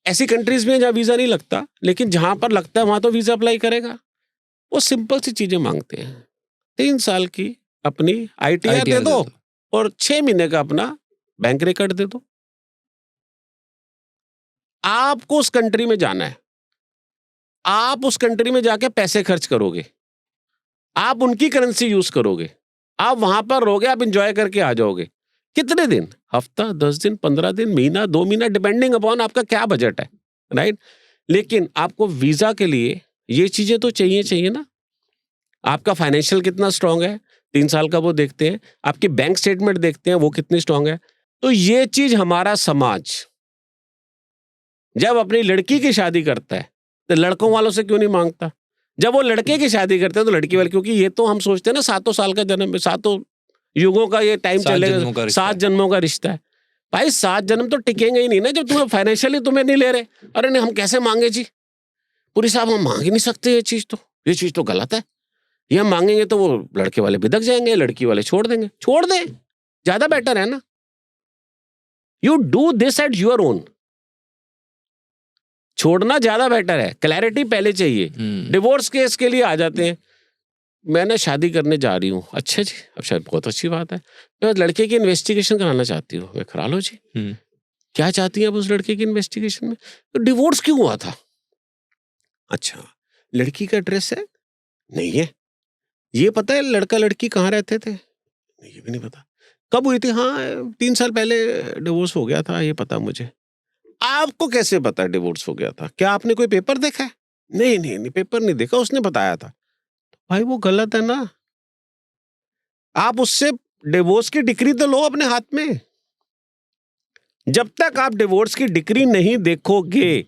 ऐसी कंट्रीज में जहाँ वीजा नहीं लगता, लेकिन जहां पर लगता है वहां तो वीजा अप्लाई करेगा। वो सिंपल सी चीजें मांगते हैं, 3 साल की अपनी ITR दे दो और 6 महीने का अपना बैंक रिकॉर्ड दे दो। आपको उस कंट्री में जाना है, आप उस कंट्री में जाके पैसे खर्च करोगे, आप उनकी करेंसी यूज करोगे, आप वहां पर रहोगे, आप इंजॉय करके आ जाओगे। कितने दिन? हफ्ता, 10 दिन, 15 दिन, महीना, 2 महीना, डिपेंडिंग अपॉन आपका क्या बजट है, राइट? लेकिन आपको वीजा के लिए ये चीजें तो चाहिए ना। आपका फाइनेंशियल कितना स्ट्रांग है, 3 साल का वो देखते हैं, आपकी बैंक स्टेटमेंट देखते हैं वो कितनी स्ट्रांग है। तो ये चीज हमारा समाज जब अपनी लड़की की शादी करता है तो लड़कों वालों से क्यों नहीं मांगता? जब वो लड़के की शादी करते हैं तो लड़की वाले, क्योंकि ये तो हम सोचते हैं ना 7 साल का जन्म, 7 युगों का ये टाइम चलेगा, 7 जन्मों का रिश्ता है। भाई 7 जन्म तो टिकेंगे ही नहीं ना जब तुम्हें फाइनेंशियली तुम्हें नहीं ले रहे। अरे नहीं, हम कैसे मांगे जी? पूरी साहब हम मांग ही नहीं सकते ये चीज तो गलत है। ये हम मांगेंगे तो वो लड़के वाले बिदक जाएंगे, लड़की वाले छोड़ देंगे। छोड़ दें, ज्यादा बेटर है ना। You do this at your own. छोड़ना ज्यादा बेटर है, क्लैरिटी पहले चाहिए। डिवोर्स केस के लिए आ जाते हैं, मैंने शादी करने जा रही हूँ। अच्छा जी, अब शायद बहुत अच्छी बात है, मैं लड़के की इन्वेस्टिगेशन कराना चाहती हूँ। मैं करा लो जी। क्या चाहती हैं आप उस लड़के की इन्वेस्टिगेशन में? तो डिवोर्स क्यों हुआ था? अच्छा, लड़की का एड्रेस है? नहीं है। ये पता है लड़का लड़की कहाँ रहते थे? ये भी नहीं पता। कब हुई थी? हाँ 3 साल पहले डिवोर्स हो गया था, ये पता मुझे। आपको कैसे पता डिवोर्स हो गया था? क्या आपने कोई पेपर देखा है? नहीं, पेपर नहीं देखा, उसने बताया था। भाई वो गलत है ना। आप उससे डिवोर्स की डिक्री तो लो अपने हाथ में। जब तक आप डिवोर्स की डिक्री नहीं देखोगे,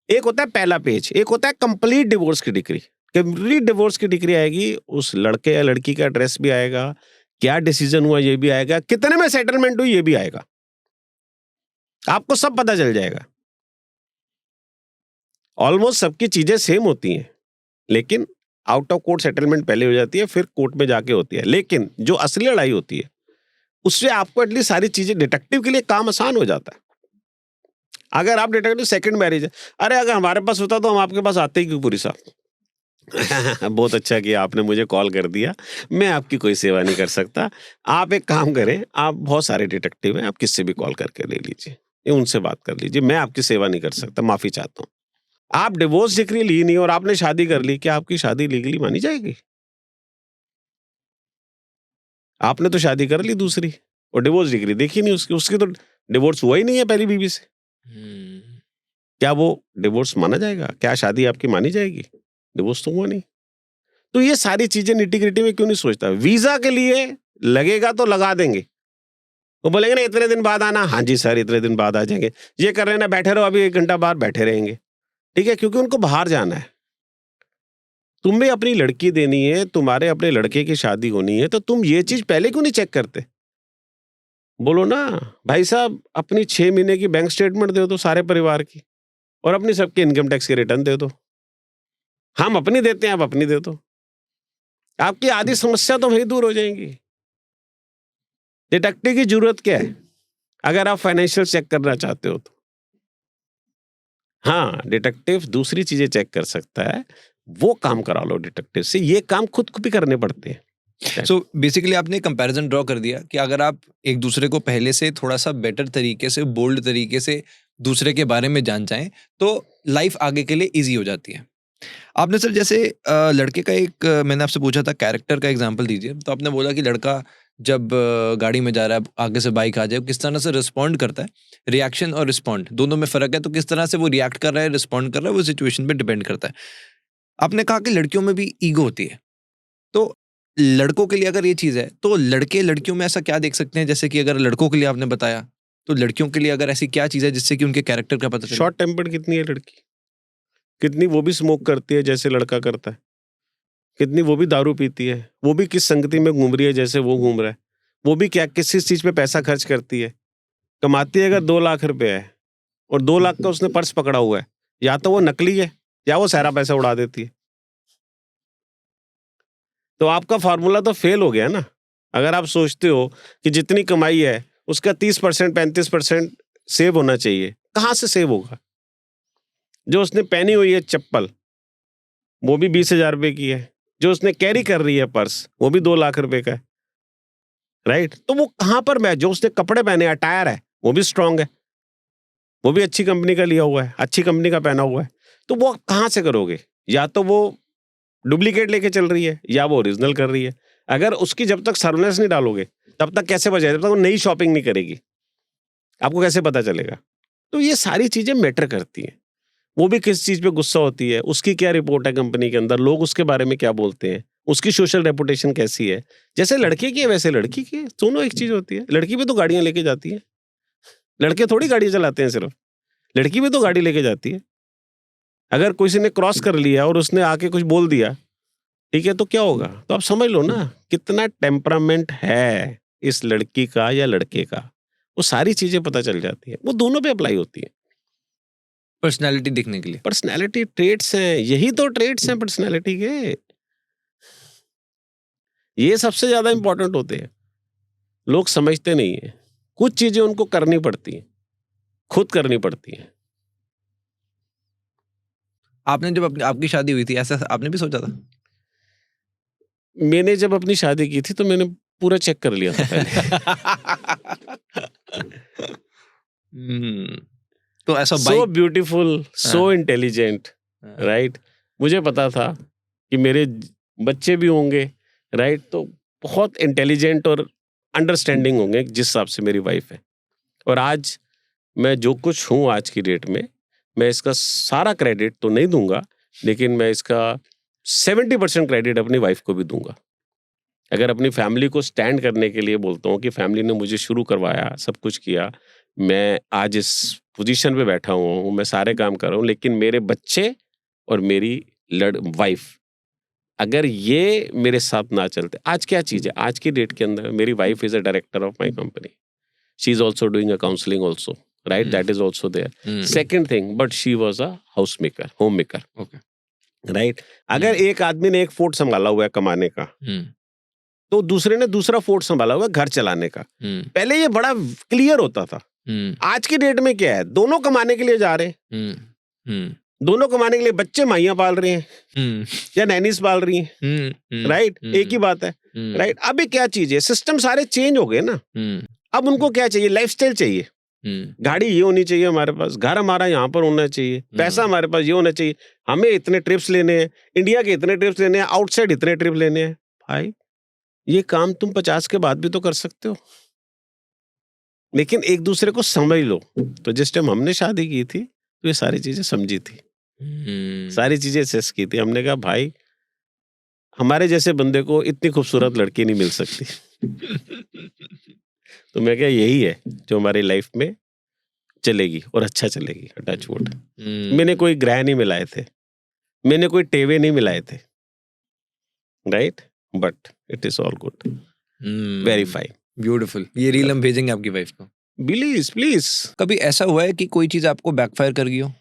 एक होता है पहला पेज, एक होता है कंप्लीट डिवोर्स की डिक्री। कंप्लीट डिवोर्स की डिक्री आएगी, उस लड़के या लड़की का एड्रेस भी आएगा, क्या डिसीजन हुआ ये भी आएगा, कितने में सेटलमेंट हुई ये भी आएगा, आपको सब पता चल जाएगा। ऑलमोस्ट सबकी चीजें सेम होती हैं, लेकिन आउट ऑफ कोर्ट सेटलमेंट पहले हो जाती है, फिर कोर्ट में जाके होती है। लेकिन जो असली लड़ाई होती है उससे आपको एटलीस्ट सारी चीजें, डिटेक्टिव के लिए काम आसान हो जाता है। अगर आप डिटेक्टिव सेकंड मैरिज है, अरे अगर हमारे पास होता तो हम आपके पास आते ही क्यों पूरी साहब। बहुत अच्छा किया आपने मुझे कॉल कर दिया, मैं आपकी कोई सेवा नहीं कर सकता। आप एक काम करें, आप बहुत सारे डिटेक्टिव हैं, आप किससे भी कॉल करके ले लीजिए, उनसे बात कर लीजिए, मैं आपकी सेवा नहीं कर सकता, माफी चाहता हूँ। आप डिवोर्स डिक्री ली नहीं और आपने शादी कर ली, क्या आपकी शादी लीगली मानी जाएगी? आपने तो शादी कर ली दूसरी और डिवोर्स डिग्री देखी नहीं उसकी तो डिवोर्स हुआ ही नहीं है पहली बीवी से। क्या वो डिवोर्स माना जाएगा? क्या शादी आपकी मानी जाएगी? डिवोर्स तो हुआ नहीं। तो ये सारी चीजें निटी ग्रिटी में क्यों नहीं सोचता? वीजा के लिए लगेगा तो लगा देंगे, वो बोलेंगे ना इतने दिन बाद आना, हाँ जी सर इतने दिन बाद आ जाएंगे। ये कर रहे ना, बैठे रहो, अभी 1 घंटा बाद बैठे रहेंगे, ठीक है, क्योंकि उनको बाहर जाना है। तुम्हें अपनी लड़की देनी है, तुम्हारे अपने लड़के की शादी होनी है, तो तुम ये चीज पहले क्यों नहीं चेक करते? बोलो ना भाई साहब, अपनी 6 महीने की बैंक स्टेटमेंट दे दो सारे परिवार की, और अपनी सबके इनकम टैक्स के रिटर्न दे दो। हम अपनी देते हैं, आप अपनी दे दो, आपकी आधी समस्या तो वही दूर हो जाएंगी। डिटेक्टिव की जरूरत क्या है अगर आप फाइनेंशियल चेक करना चाहते हो तो? हाँ, डिटेक्टिव दूसरी चीजें चेक कर सकता है, वो काम करा लो डिटेक्टिव से, ये काम खुद को भी करने पड़ते हैं। सो बेसिकली आपने कंपैरिजन ड्रॉ कर दिया कि अगर आप एक दूसरे को पहले से थोड़ा सा बेटर तरीके से, बोल्ड तरीके से दूसरे के बारे में जान जाएं तो लाइफ आगे के लिए इजी हो जाती है। आपने सर जैसे लड़के का एक मैंने आपसे पूछा था कैरेक्टर का एग्जांपल दीजिए, तो आपने बोला कि लड़का जब गाड़ी में जा रहा है, आगे से बाइक आ जाए, किस तरह से रिस्पॉन्ड करता है। रिएक्शन और रिस्पॉन्ड दोनों में फ़र्क है, तो किस तरह से वो रिएक्ट कर रहा है, रिस्पॉन्ड कर रहा है, वो सिचुएशन पे डिपेंड करता है। आपने कहा कि लड़कियों में भी ईगो होती है, तो लड़कों के लिए अगर ये चीज़ है, तो लड़के लड़कियों में ऐसा क्या देख सकते हैं? जैसे कि अगर लड़कों के लिए आपने बताया, तो लड़कियों के लिए अगर ऐसी क्या चीज़ है जिससे कि उनके कैरेक्टर का पता चले? शॉर्ट टेम्पर्ड कितनी है लड़की, कितनी वो भी स्मोक करती है जैसे लड़का करता है, कितनी वो भी दारू पीती है, वो भी किस संगति में घूम रही है जैसे वो घूम रहा है, वो भी क्या किस चीज पे पैसा खर्च करती है। कमाती है अगर 2 लाख रुपए है और 2 लाख का उसने पर्स पकड़ा हुआ है, या तो वो नकली है या वो सारा पैसा उड़ा देती है। तो आपका फार्मूला तो फेल हो गया ना। अगर आप सोचते हो कि जितनी कमाई है उसका 30% 35% सेव होना चाहिए, कहाँ से सेव होगा? जो उसने पहनी हुई है चप्पल वो भी 20,000 रुपए की है, जो उसने कैरी कर रही है पर्स वो भी 2 लाख रुपए का है, राइट? तो वो कहाँ पर मैच? जो उसने कपड़े पहने, अटायर है, वो भी स्ट्रांग है, वो भी अच्छी कंपनी का लिया हुआ है, अच्छी कंपनी का पहना हुआ है, तो वो कहाँ से करोगे? या तो वो डुप्लीकेट लेके चल रही है या वो ओरिजिनल कर रही है। अगर उसकी जब तक सर्विलेंस नहीं डालोगे तब तक कैसे बचाए? जब तक वो नई शॉपिंग नहीं करेगी आपको कैसे पता चलेगा? तो ये सारी चीजें मैटर करती हैं। वो भी किस चीज पे गुस्सा होती है, उसकी क्या रिपोर्ट है कंपनी के अंदर, लोग उसके बारे में क्या बोलते हैं, उसकी सोशल रेपुटेशन कैसी है। जैसे लड़के की है वैसे लड़की की है, दोनों एक चीज होती है। लड़की भी तो गाड़ियां लेके जाती है, लड़के थोड़ी गाड़ी चलाते हैं सिर्फ, लड़की भी तो गाड़ी लेके जाती है। अगर किसी ने क्रॉस कर लिया और उसने आके कुछ बोल दिया, ठीक है, तो क्या होगा? तो आप समझ लो ना कितना टेम्परामेंट है इस लड़की का या लड़के का, वो सारी चीजें पता चल जाती है। वो दोनों पे अप्लाई होती है। पर्सनैलिटी दिखने के लिए। पर्सनैलिटी ट्रेट्स हैं, यही तो ट्रेट्स हैं पर्सनैलिटी के, ये सबसे ज्यादा इंपॉर्टेंट होते हैं। लोग समझते नहीं है, कुछ चीजें उनको करनी पड़ती हैं, खुद करनी पड़ती हैं। आपने जब आपकी शादी हुई थी, ऐसा आपने भी सोचा था? मैंने जब अपनी शादी की थी तो मैंने पूरा चेक कर लिया था पहले। तो ऐसा so beautiful, so intelligent, right? मुझे पता था कि मेरे बच्चे भी होंगे, राइट? तो बहुत इंटेलिजेंट और अंडरस्टैंडिंग होंगे जिस हिसाब से मेरी वाइफ है। और आज मैं जो कुछ हूँ आज की डेट में, मैं इसका सारा क्रेडिट तो नहीं दूंगा, लेकिन मैं इसका 70% क्रेडिट अपनी वाइफ को भी दूंगा। अगर अपनी फैमिली को स्टैंड करने के लिए बोलता हूँ कि फैमिली ने मुझे शुरू करवाया, सब कुछ किया, मैं आज इस पोजीशन पे बैठा हुआ हूँ, मैं सारे काम कर रहा हूँ, लेकिन मेरे बच्चे और मेरी वाइफ अगर ये मेरे साथ ना चलते, आज क्या चीज़ है आज की डेट के अंदर, मेरी wife is a director of my company, she is also doing a counselling also, right? That is also there. Second thing, but she was a house maker, home maker, right? अगर एक आदमी ने एक fort संभाला हुआ है कमाने का, तो दूसरे ने दूसरा फोर्ट संभाला हुआ है घर चलाने का। पहले ये बड़ा क्लियर होता था। आज की डेट में क्या है, दोनों कमाने के लिए जा रहे हैं, दोनों कमाने के लिए, बच्चे माइयां पाल रही हैं या नैनीज पाल रही हैं, राइट? एक ही बात है, राइट? अभी क्या चीज है, सिस्टम सारे चेंज हो गए ना। अब उनको क्या चाहिए? लाइफस्टाइल चाहिए। गाड़ी ये होनी चाहिए हमारे पास, घर हमारा यहाँ पर होना चाहिए, पैसा हमारे पास ये होना चाहिए, हमें इतने ट्रिप्स लेने हैं, इंडिया के इतने ट्रिप्स लेने हैं, आउटसाइड इतने ट्रिप लेने हैं। भाई ये काम तुम 50 के बाद भी तो कर सकते हो, लेकिन एक दूसरे को समझ लो। तो जिस टाइम हमने शादी की थी तो ये सारी चीजें समझी थी, सारी चीजें सेस की थी। हमने कहा भाई हमारे जैसे बंदे को इतनी खूबसूरत लड़की नहीं मिल सकती। तो मैं क्या, यही है जो हमारी लाइफ में चलेगी और अच्छा चलेगी, टच वुड। मैंने कोई ग्रह नहीं मिलाए थे, मैंने कोई टेवे नहीं मिलाए थे, right, but it is all good, very fine. Beautiful. ये रील हम भेजेंगे आपकी वाइफ को। Please please. कभी ऐसा हुआ है कि कोई चीज आपको बैकफायर कर गई हो?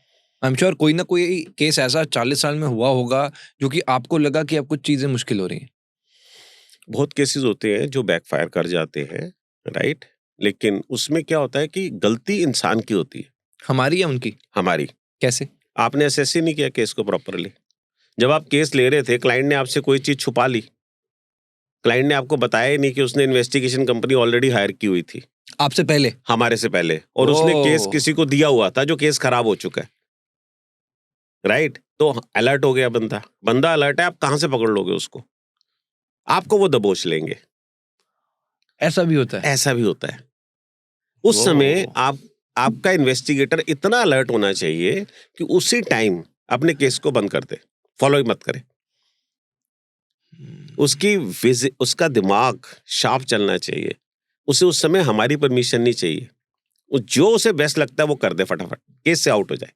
आई एम श्योर कोई ना कोई केस ऐसा 40 साल में हुआ होगा जो कि आपको लगा कि अब कुछ चीजें मुश्किल हो रही हैं। बहुत केसेस होते हैं जो बैकफायर कर जाते हैं, राइट, लेकिन उसमें क्या होता है कि गलती इंसान की होती है, हमारी या उनकी? हमारी। कैसे? आपने असेस ही नहीं किया केस को प्रॉपरली। जब आप केस ले रहे थे, क्लाइंट ने आपसे कोई चीज छुपा ली, क्लाइंट ने आपको बताया ही नहीं कि उसने इन्वेस्टिगेशन कंपनी ऑलरेडी हायर की हुई थी आपसे पहले? हमारे से पहले, और उसने केस ओह। किसी को दिया हुआ था जो केस खराब हो चुका है, राइट। तो अलर्ट हो गया बंदा, बंदा अलर्ट है, आप कहां से पकड़ लोगे उसको? आपको वो दबोच लेंगे। ऐसा भी होता है? ऐसा भी होता है। उस समय आपका इन्वेस्टिगेटर इतना अलर्ट होना चाहिए कि उसी टाइम अपने केस को बंद कर दे, फॉलो ही मत करे। उसका दिमाग शार्प चलना चाहिए, उसे उस समय हमारी परमिशन नहीं चाहिए, जो उसे बेस्ट लगता है वो कर दे, फटाफट केस से आउट हो जाए।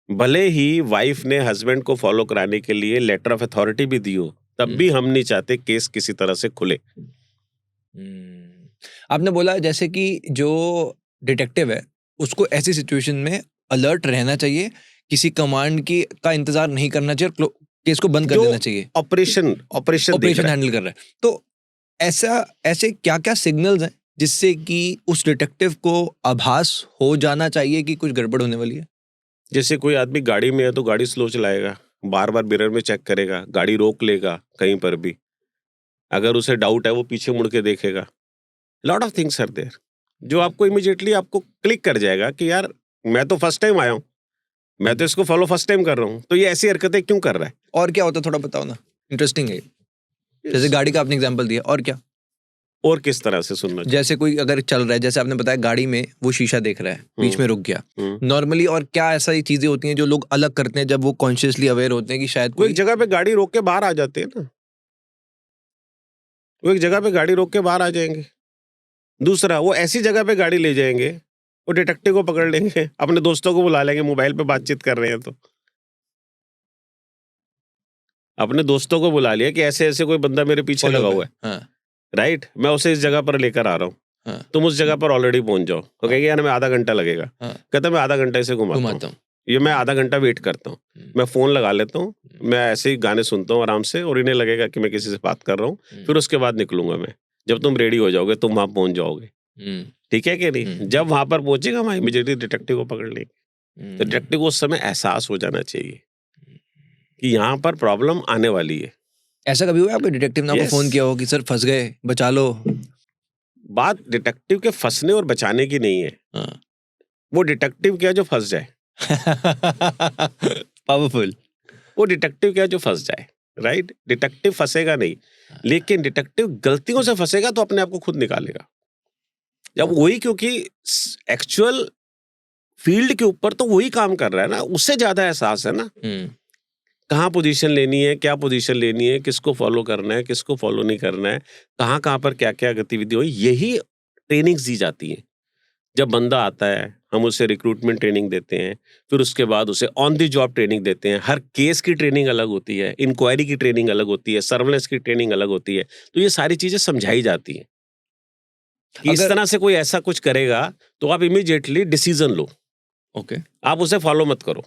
भले ही वाइफ ने हस्बैंड को फॉलो कराने के लिए लेटर ऑफ अथॉरिटी भी दी हो, तब भी हम नहीं चाहते केस किसी तरह से खुले। आपने बोला जैसे कि जो डिटेक्टिव है उसको ऐसी सिचुएशन में अलर्ट रहना चाहिए, किसी कमांड की का इंतजार नहीं करना चाहिए और केस को बंद कर देना चाहिए। ऑपरेशन हैंडल कर रहा है तो ऐसे क्या क्या सिग्नल्स हैं जिससे कि उस डिटेक्टिव को आभास हो जाना चाहिए कि कुछ गड़बड़ होने वाली है? जैसे कोई आदमी गाड़ी में है तो गाड़ी स्लो चलाएगा, बार बार मिरर में चेक करेगा, गाड़ी रोक लेगा कहीं पर भी, अगर उसे डाउट है वो पीछे मुड़ के देखेगा। Lot of things are there जो आपको इमीडिएटली आपको क्लिक कर जाएगा कि यार मैं तो फर्स्ट टाइम आया हूँ, मैं तो इसको फॉलो फर्स्ट टाइम कर रहा हूँ, तो ये ऐसी हरकतें क्यों कर रहा है। और क्या होता है थोड़ा बताओ ना, इंटरेस्टिंग है। जैसे गाड़ी का आपने एग्जांपल दिया, और क्या? और किस तरह से सुनना चाहिए? जैसे कोई अगर चल रहा है, जैसे आपने बताया गाड़ी में वो शीशा देख रहा है, बीच में रुक गया नॉर्मली, और क्या ऐसा ही चीजें होती हैं जो लोग अलग करते हैं जब वो कॉन्शियसली अवेयर होते हैं कि शायद वो एक जगह पे गाड़ी रोक के बाहर आ जाते हैं ना, वो एक जगह पे गाड़ी रोक के बाहर आ जाएंगे। दूसरा, वो ऐसी जगह पे गाड़ी ले जाएंगे, वो डिटेक्टिव को पकड़ लेंगे, अपने दोस्तों को बुला लेंगे, मोबाइल पे बातचीत कर रहे हैं तो अपने दोस्तों को बुला लिया कि ऐसे ऐसे कोई बंदा मेरे पीछे लगा हुआ है, राइट, मैं उसे इस जगह पर लेकर आ रहा हूँ, तुम उस जगह पर ऑलरेडी पहुंच जाओ। तो कहेंगे यार मैं आधा घंटा लगेगा, कहता मैं आधा घंटा इसे घुमाता हूँ, ये मैं आधा घंटा वेट करता हूँ, मैं फोन लगा लेता हूँ, मैं ऐसे ही गाने सुनता हूँ आराम से, और इन्हें लगेगा कि मैं किसी से बात कर रहा हूँ, फिर उसके बाद निकलूंगा मैं, जब तुम रेडी हो जाओगे तुम वहां पहुंच जाओगे, ठीक है कि नहीं। जब वहां पर पहुंचेगा वहां इमीडिएटली डिटेक्टिव को पकड़ लेंगे। तो डिटेक्टिव को उस समय एहसास हो जाना चाहिए कि यहाँ पर प्रॉब्लम आने वाली है। ऐसा कभी हुआ आपके डिटेक्टिव ने आपको फोन किया हो कि सर फंस गए, बचा लो? बात डिटेक्टिव के फंसने और बचाने की नहीं है, वो डिटेक्टिव क्या जो फंस जाए। पावरफुल। वो डिटेक्टिव क्या जो फंस जाए, राइट। डिटेक्टिव फंसेगा नहीं, लेकिन डिटेक्टिव गलतियों से फंसेगा तो अपने आप को खुद निकालेगा। जब वही, क्योंकि एक्चुअल फील्ड के ऊपर तो वही काम कर रहा है ना, उससे ज्यादा एहसास है ना, कहाँ पोजीशन लेनी है, क्या पोजीशन लेनी है, किसको फॉलो करना है, किसको फॉलो नहीं करना है, कहाँ पर क्या क्या गतिविधि हो, यही ट्रेनिंग्स दी जाती है। जब बंदा आता है हम उसे रिक्रूटमेंट ट्रेनिंग देते हैं, फिर उसके बाद उसे ऑन दी जॉब ट्रेनिंग देते हैं। हर केस की ट्रेनिंग अलग होती है, इंक्वायरी की ट्रेनिंग अलग होती है, सर्वेलेंस की ट्रेनिंग अलग होती है। तो ये सारी चीजें समझाई जाती हैं कि इस तरह से कोई ऐसा कुछ करेगा तो आप इमीडिएटली डिसीजन लो। ओके, आप उसे फॉलो मत करो,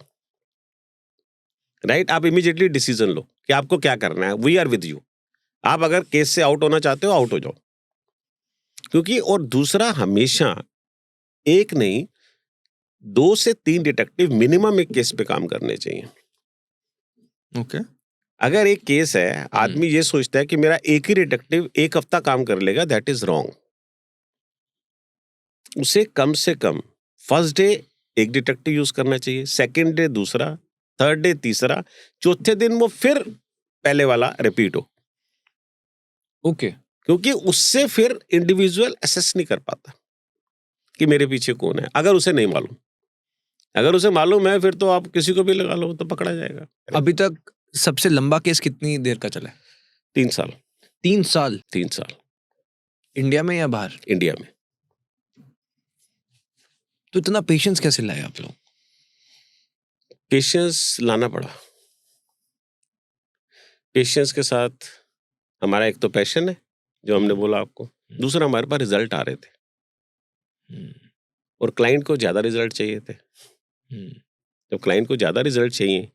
राइट। आप इमीडिएटली डिसीजन लो कि आपको क्या करना है। We are with you. आप अगर केस से आउट होना चाहते हो आउट हो जाओ, क्योंकि और दूसरा, हमेशा एक नहीं 2 से 3 डिटेक्टिव मिनिमम एक केस पे काम करने चाहिए। ओके। अगर एक केस है, आदमी ये सोचता है कि मेरा एक ही डिटेक्टिव 1 हफ्ता काम कर लेगा, दैट इज रॉन्ग। उसे कम से कम फर्स्ट डे एक डिटेक्टिव यूज करना चाहिए, सेकेंड डे दूसरा, थर्ड डे तीसरा, चौथे दिन वो फिर पहले वाला रिपीट हो। ओके। क्योंकि उससे फिर इंडिविजुअल असेस नहीं कर पाता कि मेरे पीछे कौन है, अगर उसे नहीं मालूम। अगर उसे मालूम है फिर तो आप किसी को भी लगा लो तो पकड़ा जाएगा। अभी तक सबसे लंबा केस कितनी देर का चला है? 3 साल। 3 साल? 3 साल। इंडिया में या बाहर? इंडिया में। तो इतना पेशेंस कैसे लाए आप लोग? पेशेंस लाना पड़ा। पेशेंस के साथ हमारा एक तो पैशन है जो हमने बोला आपको, दूसरा हमारे पास रिजल्ट आ रहे थे और क्लाइंट को ज्यादा रिजल्ट चाहिए थे। जब क्लाइंट को ज्यादा रिजल्ट चाहिए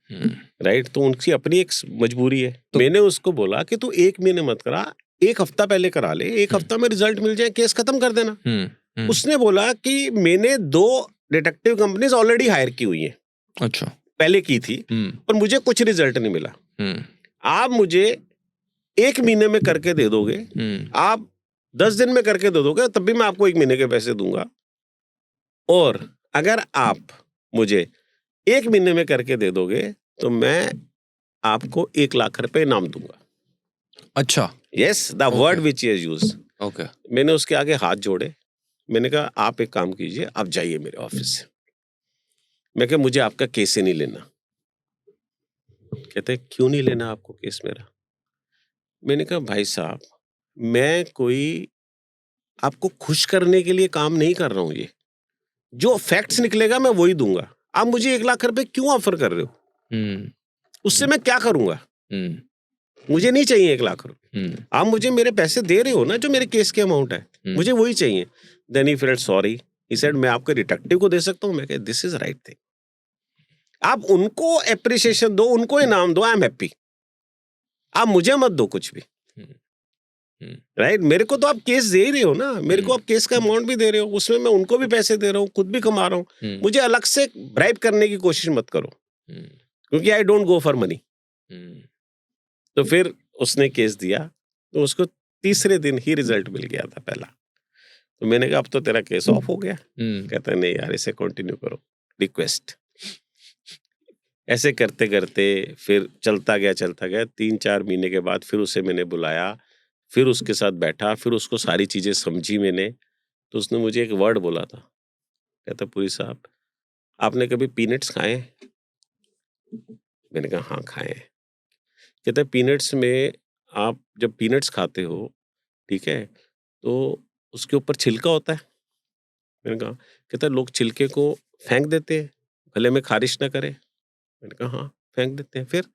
राइट, तो उनकी अपनी एक मजबूरी है। तो मैंने उसको बोला कि तू 1 महीने मत करा, 1 हफ्ता पहले करा ले, 1 हफ्ता में रिजल्ट मिल जाए, केस खत्म कर देना। उसने बोला कि मैंने 2 डिटेक्टिव कंपनीज ऑलरेडी हायर की हुई हैं, अच्छा, पहले की थी, पर मुझे कुछ रिजल्ट नहीं मिला। आप मुझे 1 महीने में करके दे दोगे, आप 10 दिन में करके दे दोगे, तब भी मैं आपको 1 महीने के पैसे दूंगा। और अगर आप मुझे 1 महीने में करके दे दोगे तो मैं आपको 1 लाख रुपए इनाम दूंगा। अच्छा, yes, the word which is used. Okay, मैंने उसके आगे हाथ जोड़े, मैंने कहा आप एक काम कीजिए, आप जाइए मेरे ऑफिस से। मैं कहा मुझे आपका केस ही नहीं लेना। कहते क्यों नहीं लेना आपको केस मेरा? मैंने कहा भाई साहब, मैं कोई आपको खुश करने के लिए काम नहीं कर रहा हूं, ये जो फैक्ट्स निकलेगा मैं वही दूंगा। आप मुझे 1 लाख रुपए क्यों ऑफर कर रहे हो? उससे मैं क्या करूंगा? मुझे नहीं चाहिए 1 लाख रुपए। आप मुझे मेरे पैसे दे रहे हो ना, जो मेरे केस के अमाउंट है, मुझे वही चाहिए। Then he felt sorry, he said मैं आपके डिटेक्टिव को दे सकता हूं। मैं कहा दिस इज राइट थिंग। आप उनको एप्रिसिएशन दो, उनको इनाम दो, आई एम हैप्पी। आप मुझे मत दो कुछ भी, राइट? मेरे को तो आप केस दे ही रहे हो ना, मेरे को आप केस का अमाउंट भी दे रहे हो, उसमें मैं उनको भी पैसे दे रहा हूँ, खुद भी कमा रहा हूँ। मुझे अलग से ब्राइब करने की कोशिश मत करो, क्योंकि I don't go for money. तो फिर उसने केस दिया, तो उसको तीसरे दिन ही रिजल्ट मिल गया था पहला। तो मैंने कहा अब तो तेरा केस ऑफ हो गया। कहता है नहीं यार, इसे कंटिन्यू करो, रिक्वेस्ट। ऐसे करते करते फिर चलता गया 3-4 महीने के बाद फिर उसे मैंने बुलाया, फिर उसके साथ बैठा, फिर उसको सारी चीजें समझी मैंने। तो उसने मुझे एक वर्ड बोला था, कहता पुरी साहब आपने कभी पीनट्स खाए? मैंने कहा हाँ खाए हैं। कहता है पीनट्स में आप जब पीनट्स खाते हो, ठीक है, तो उसके ऊपर छिलका होता है। मैंने कहा, कहता है लोग छिलके को फेंक देते हैं, गले में खारिश ना करे। मैंने कहा हाँ फेंक देते हैं। फिर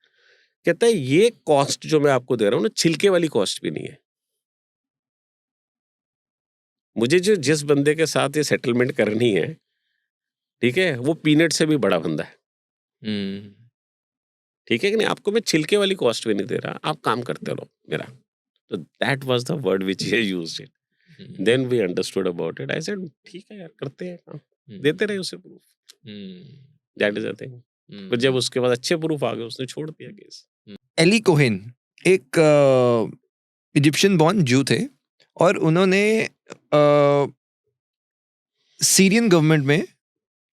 कहता है ये कॉस्ट जो मैं आपको दे रहा हूँ ना, छिलके वाली कॉस्ट भी नहीं है। मुझे जो जिस बंदे के साथ ये सेटलमेंट करनी है, ठीक है, वो पीनट से भी बड़ा बंदा है, ठीक है कि नहीं? आपको मैं छिलके वाली कॉस्ट भी नहीं दे रहा, आप काम करते रहो मेरा। तो that was the word which he used it. Then we understood about it. I said ठीक है यार, करते हैं काम, देते रहे उसे proof, that is the thing. फिर जब उसके बाद अच्छे प्रूफ आ गए, उसने छोड़ दिया केस। एली कोहेन एक इजिप्शियन बॉर्न जू थे और उन्होंने सीरियन गवर्नमेंट में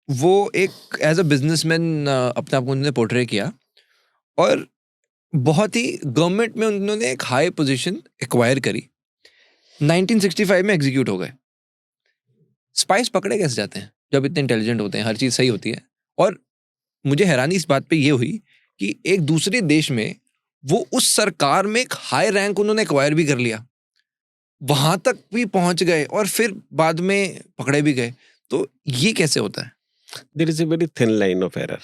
वो एक एज अ बिजनेसमैन अपने आप को उन्होंने पोर्ट्रे किया और बहुत ही गवर्नमेंट में उन्होंने एक हाई पोजीशन एक्वायर करी। 1965 में एग्जीक्यूट हो गए। स्पाइस पकड़े कैसे जाते हैं जब इतने इंटेलिजेंट होते हैं, हर चीज़ सही होती है। और मुझे हैरानी इस बात पे ये हुई कि एक दूसरे देश में वो उस सरकार में एक हाई रैंक उन्होंने एक्वायर भी कर लिया, वहां तक भी पहुंच गए और फिर बाद में पकड़े भी गए। तो ये कैसे होता है? There is a very thin line of error,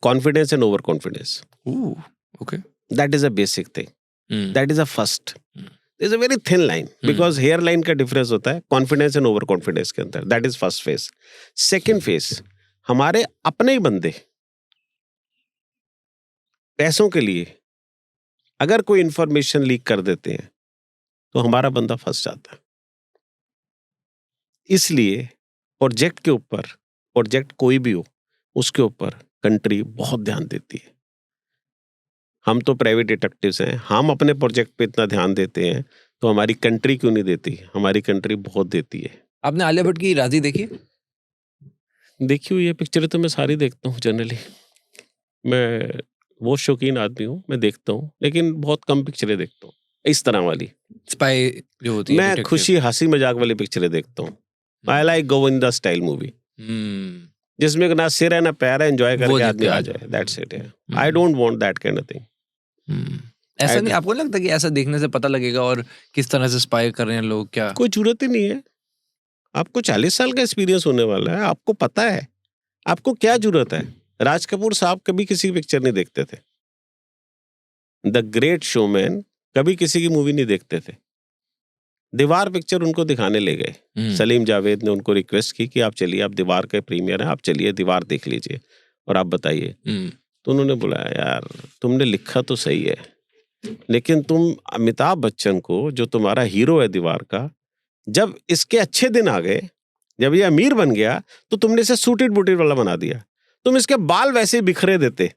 confidence and over confidence. Okay, that is a basic thing, that is a first. There's a very thin line because hair line का difference होता है confidence and over confidence के अंदर। That is first phase. Second phase, हमारे अपने ही बंदे पैसों के लिए अगर कोई इंफॉर्मेशन लीक कर देते हैं तो हमारा बंदा फंस जाता है। इसलिए प्रोजेक्ट के ऊपर, प्रोजेक्ट कोई भी हो, उसके ऊपर कंट्री बहुत ध्यान देती है। हम तो प्राइवेट डिटेक्टिव्स हैं, हम अपने प्रोजेक्ट पे इतना ध्यान देते हैं, तो हमारी कंट्री क्यों नहीं देती? हमारी कंट्री बहुत देती है। आपने आलिया भट्ट की राजी देखी? देखी हुई है पिक्चर, तो मैं सारी देखता हूँ जनरली। मैं वो शौकीन आदमी हूँ, मैं देखता हूँ, लेकिन बहुत कम पिक्चरें देखता हूँ इस तरह वाली। स्पाई जो होती है, मैं detective। खुशी हंसी मजाक वाली पिक्चरें देखता हूँ। I like Govinda style movie, जिसमें ना सिर है ना पैर है, एंजॉय करके आदमी आ जाए। That's it. I don't want that kind of thing. ऐसा नहीं आपको लगता कि ऐसा देखने से पता लगेगा और किस तरह से स्पाई कर रहे हैं लोग? क्या कोई जरूरत ही नहीं है। आपको 40 साल का एक्सपीरियंस होने वाला है, आपको पता है, आपको क्या जरूरत है? राज कपूर साहब कभी किसी पिक्चर नहीं देखते थे, द ग्रेट शोमैन कभी किसी की मूवी नहीं देखते थे, दीवार पिक्चर उनको दिखाने ले गए। सलीम जावेद ने उनको रिक्वेस्ट की कि आप चलिए, आप दीवार के प्रीमियर है, आप चलिए दीवार देख लीजिए और आप बताइए। तो उन्होंने बोला यार तुमने लिखा तो सही है, लेकिन तुम अमिताभ बच्चन को, जो तुम्हारा हीरो है दीवार का, जब इसके अच्छे दिन आ गए, जब ये अमीर बन गया, तो तुमने इसे सूटेड बूटेड वाला बना दिया। तुम इसके बाल वैसे ही बिखरे देते,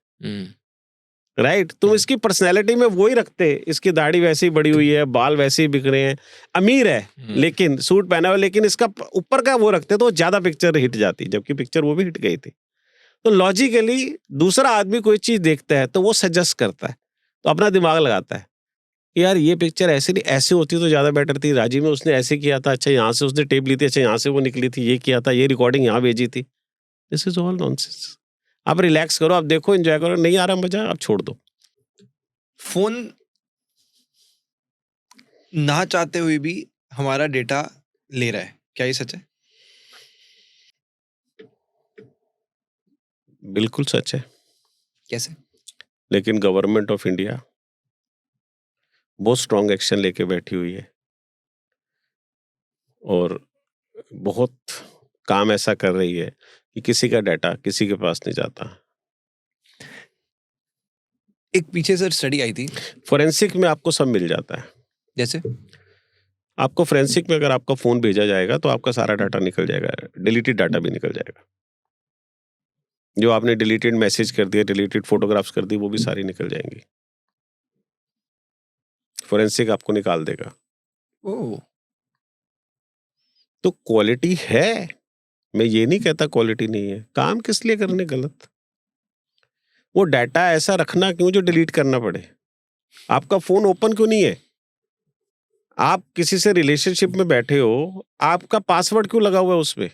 राइट? तुम इसकी पर्सनैलिटी में वही रखते, इसकी दाढ़ी वैसे ही बड़ी हुई है, बाल वैसे ही बिखरे हैं, अमीर है लेकिन सूट पहना हुआ, लेकिन इसका ऊपर का वो रखते तो ज्यादा पिक्चर हिट जाती, जबकि पिक्चर वो भी हिट गई थी। तो लॉजिकली दूसरा आदमी कोई चीज देखता है तो वो सजेस्ट करता है, तो अपना दिमाग लगाता है यार ये पिक्चर ऐसे नहीं, ऐसे होती तो ज्यादा बेटर थी, राजी में उसने ऐसे किया था, अच्छा यहाँ से उसने टेप ली थी, अच्छा यहाँ से वो निकली थी, ये किया था, ये रिकॉर्डिंग यहाँ भेजी थी। This is all nonsense. आप रिलैक्स करो, आप देखो, एंजॉय करो, नहीं आ रहा मजा आप छोड़ दो। फोन ना चाहते हुए भी हमारा डेटा ले रहा है, क्या ये सच है? बिल्कुल सच है। कैसे? लेकिन गवर्नमेंट ऑफ इंडिया बहुत स्ट्रॉन्ग एक्शन लेके बैठी हुई है और बहुत काम ऐसा कर रही है कि किसी का डाटा किसी के पास नहीं जाता। एक पीछे सर स्टडी आई थी, फोरेंसिक में आपको सब मिल जाता है। जैसे आपको फोरेंसिक में अगर आपका फोन भेजा जाएगा तो आपका सारा डाटा निकल जाएगा, डिलीटेड डाटा भी निकल जाएगा, जो आपने डिलीटेड मैसेज कर दिया, डिलीटेड फोटोग्राफ्स कर दी, वो भी सारी निकल जाएंगी। फोरेंसिक आपको निकाल देगा। ओह, तो क्वालिटी है, मैं ये नहीं कहता क्वालिटी नहीं है। काम किस लिए करने गलत? वो डाटा ऐसा रखना क्यों जो डिलीट करना पड़े? आपका फोन ओपन क्यों नहीं है? आप किसी से रिलेशनशिप में बैठे हो, आपका पासवर्ड क्यों लगा हुआ है उसमें?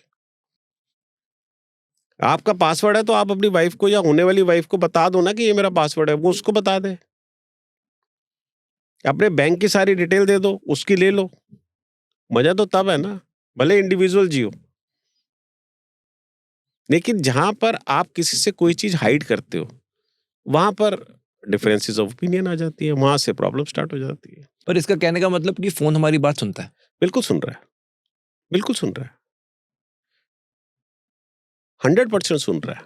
आपका पासवर्ड है तो आप अपनी वाइफ को या होने वाली वाइफ को बता दो ना कि ये मेरा पासवर्ड है, वो उसको बता दे। अपने बैंक की सारी डिटेल दे दो, उसकी ले लो। मजा तो तब है ना, भले इंडिविजुअल जियो। लेकिन जहां पर आप किसी से कोई चीज हाइड करते हो, वहां पर डिफरेंसेस ऑफ ओपिनियन आ जाती है, वहां से प्रॉब्लम स्टार्ट हो जाती है। पर इसका कहने का मतलब कि फोन हमारी बात सुनता है? बिल्कुल सुन रहा है, बिल्कुल सुन रहा है, 100% सुन रहा है,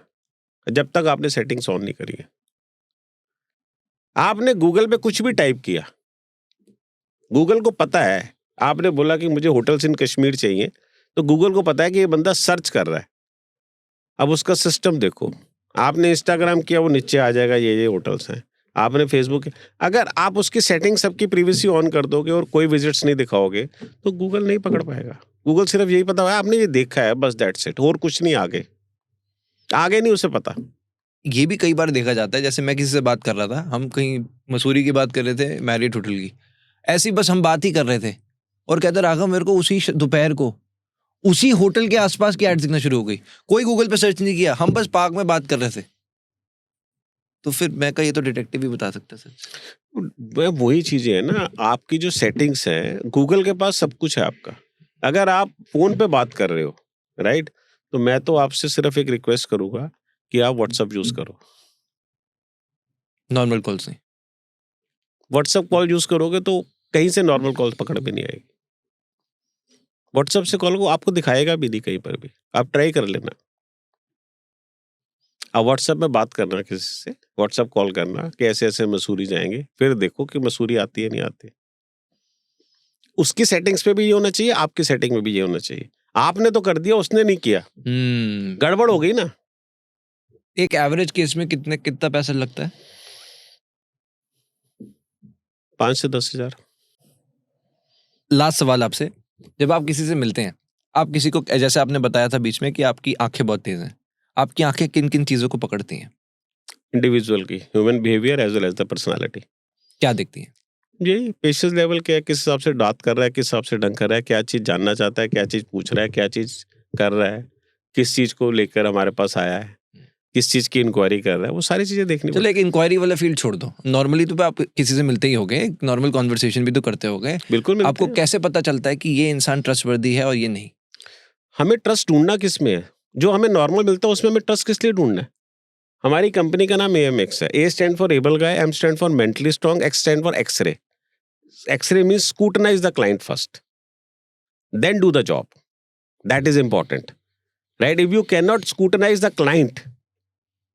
जब तक आपने सेटिंग्स ऑन नहीं करी है। आपने गूगल पे कुछ भी टाइप किया, गूगल को पता है, आपने बोला कि मुझे होटल्स इन कश्मीर चाहिए, तो गूगल को पता है कि ये बंदा सर्च कर रहा है। अब उसका सिस्टम देखो, आपने इंस्टाग्राम किया, वो नीचे आ जाएगा ये होटल्स हैं। आपने फेसबुक, अगर आप उसकी सेटिंग सबकी प्रीवियसली ऑन कर दोगे और कोई विजिट्स नहीं दिखाओगे तो गूगल नहीं पकड़ पाएगा। गूगल सिर्फ यही पता है आपने ये देखा है, बस दैट्स इट, और कुछ नहीं, आगे आगे नहीं उसे पता। ये भी कई बार देखा जाता है, जैसे मैं किसी से बात कर रहा था, हम कहीं मसूरी की बात कर रहे थे, मैरिट होटल की, ऐसी बस हम बात ही कर रहे थे और कहते राघव मेरे को उसी दोपहर को उसी होटल के आसपास की एड दिखना शुरू हो गई। कोई गूगल पे सर्च नहीं किया, हम बस पार्क में बात कर रहे थे। तो फिर मैं कहा ये तो डिटेक्टिव भी बता सकता है सर। वही चीजें है ना, आपकी जो सेटिंग्स है, गूगल के पास सब कुछ है आपका। अगर आप फोन पे बात कर रहे हो, राइट, तो मैं तो आपसे सिर्फ एक रिक्वेस्ट करूंगा कि आप व्हाट्सएप यूज करो। नॉर्मल कॉल्स नहीं, व्हाट्सएप कॉल यूज करोगे तो कहीं से नॉर्मल कॉल पकड़ में नहीं आएगी। व्हाट्सएप से कॉल को आपको दिखाएगा भी नहीं कहीं पर भी, आप ट्राई कर लेना। आप व्हाट्सएप में बात करना किसी से, व्हाट्सएप कॉल करना कि ऐसे ऐसे मसूरी जाएंगे, फिर देखो कि मसूरी आती है नहीं आती। उसकी सेटिंग्स पे भी ये होना चाहिए, आपकी सेटिंग में भी ये होना चाहिए। आपने तो कर दिया, उसने नहीं किया, गड़बड़ हो गई ना। एक एवरेज केस में कितना पैसा लगता है? 5 से 10 हजार। लास्ट सवाल आपसे, जब आप किसी से मिलते हैं, आप किसी को, जैसे आपने बताया था बीच में कि आपकी आंखें बहुत तेज हैं, आपकी आंखें किन किन चीजों को पकड़ती हैं? इंडिविजुअल की human behaviour as well as the personality. क्या देखती हैं? यही पेशेंस लेवल क्या है, किस हिसाब से बात कर रहा है, किस हिसाब से ढंग कर रहा है, क्या चीज जानना चाहता है, क्या चीज पूछ रहा है, क्या चीज कर रहा है, किस चीज को लेकर हमारे पास आया है, किस चीज की इंक्वायरी कर रहा है, वो सारी चीजें देखनी। चलो एक इंक्वायरी वाला फील्ड छोड़ दो, नॉर्मली तो आप किसी से मिलते ही होगे, नॉर्मल कॉन्वर्सेशन भी तो करते होगे। बिल्कुल। आपको कैसे पता चलता है कि ये इंसान ट्रस्टवर्दी है और ये नहीं? हमें ट्रस्ट ढूंढना किस में है? जो हमें नॉर्मल मिलता है उसमें हमें ट्रस्ट किस लिए ढूंढना है? हमारी कंपनी का नाम AMX है. A stand for able guy, M stand for mentally strong, X stand for x ray. X ray means scrutinise the client first, then do the job. That is important, right? If you cannot scrutinize the client,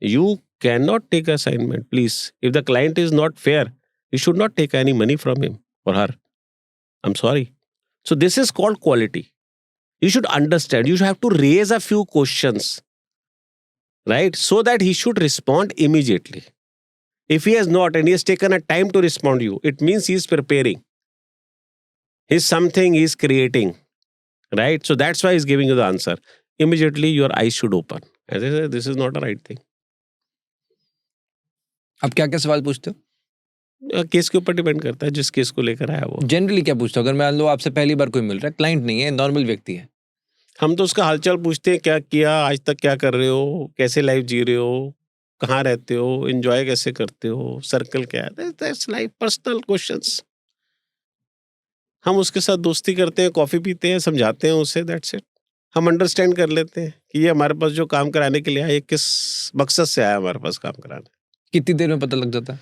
you cannot take assignment. Please, if the client is not fair, you should not take any money from him or her. I'm sorry. So this is called quality. You should understand. You should have to raise a few questions, right? So that he should respond immediately. If he has not and he has taken a time to respond to you, it means he is preparing. He's something he's creating. Right? So that's why he's giving you the answer. Immediately your eyes should open. As I said, this is not a right thing. अब क्या क्या सवाल पूछते हो? Case के ऊपर depend करता है, जिस केस को लेकर आया वो. जनरली क्या पूछते हो? अगर मान लो आपसे पहली बार कोई मिल रहा है, क्लाइंट नहीं है, नॉर्मल व्यक्ति है, हम तो उसका हालचाल पूछते हैं. क्या किया आज तक, क्या कर रहे हो, कैसे लाइफ जी रहे हो, कहाँ रहते हो, एंजॉय कैसे करते हो, सर्कल क्या है. That's like personal questions. हम उसके साथ दोस्ती करते हैं, कॉफी पीते हैं, समझाते हैं उसे. That's it. हम अंडरस्टैंड कर लेते हैं कि ये हमारे पास जो काम कराने के लिए आया, ये किस मकसद से आया हमारे पास काम कराने. कितनी देर में पता लग जाता है?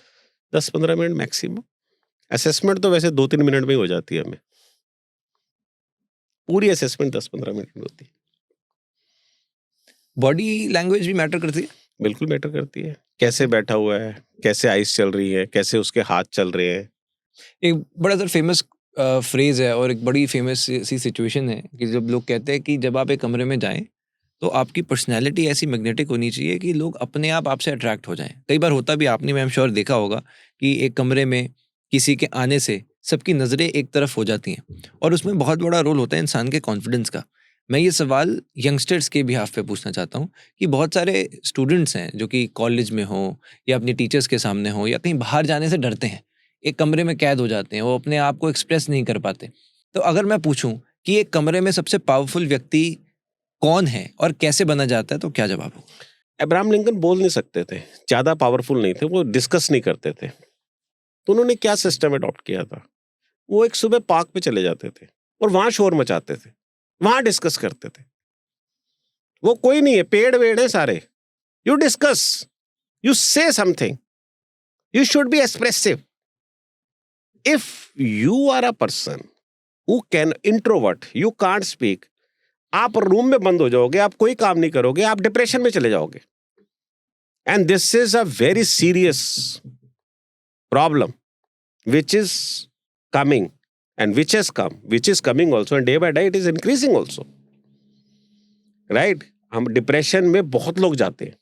10-15 मिनट मैक्सिमम. असेसमेंट तो वैसे 2-3 मिनट में ही हो जाती है. हमें पूरी असेसमेंट 10-15 मिनट में होती है. बॉडी लैंग्वेज भी मैटर करती है? बिल्कुल मैटर करती है. कैसे बैठा हुआ है, कैसे आइस चल रही है, कैसे उसके हाथ चल रहे हैं. एक बड़ा सा फेमस फ्रेज है और एक बड़ी फेमस सी सिचुएशन है कि जब लोग कहते हैं कि जब आप एक कमरे में जाएं तो आपकी पर्सनैलिटी ऐसी मैग्नेटिक होनी चाहिए कि लोग अपने आप आपसे अट्रैक्ट हो जाएं. कई बार होता भी, आपने मैं एम श्योर देखा होगा कि एक कमरे में किसी के आने से सबकी नज़रें एक तरफ हो जाती हैं और उसमें बहुत बड़ा रोल होता है इंसान के कॉन्फिडेंस का. मैं ये सवाल यंगस्टर्स के बिहाफ पे पूछना चाहता हूँ कि बहुत सारे स्टूडेंट्स हैं जो कि कॉलेज में हो या अपने टीचर्स के सामने हो या कहीं बाहर जाने से डरते हैं, एक कमरे में कैद हो जाते हैं, वो अपने आप को एक्सप्रेस नहीं कर पाते. तो अगर मैं पूछूं कि एक कमरे में सबसे पावरफुल व्यक्ति कौन है और कैसे बना जाता है, तो क्या जवाब हो? अब्राहम लिंकन बोल नहीं सकते थे, ज़्यादा पावरफुल नहीं थे, वो डिस्कस नहीं करते थे. तो उन्होंने क्या सिस्टम अडॉप्ट किया था? वो एक सुबह पार्क पे चले जाते थे और वहाँ शोर मचाते थे, वहाँ डिस्कस करते थे. वो कोई नहीं है, पेड़ वेड़ है सारे. यू डिस्कस, यू से something, you should B expressive. If you are a person who can introvert, you can't speak, आप रूम में बंद हो जाओगे, आप कोई काम नहीं करोगे, आप डिप्रेशन में चले जाओगे. And this is a very serious problem which is coming and which has come, which is coming also, and day by day it is increasing also. Right? हम डिप्रेशन में बहुत लोग जाते हैं.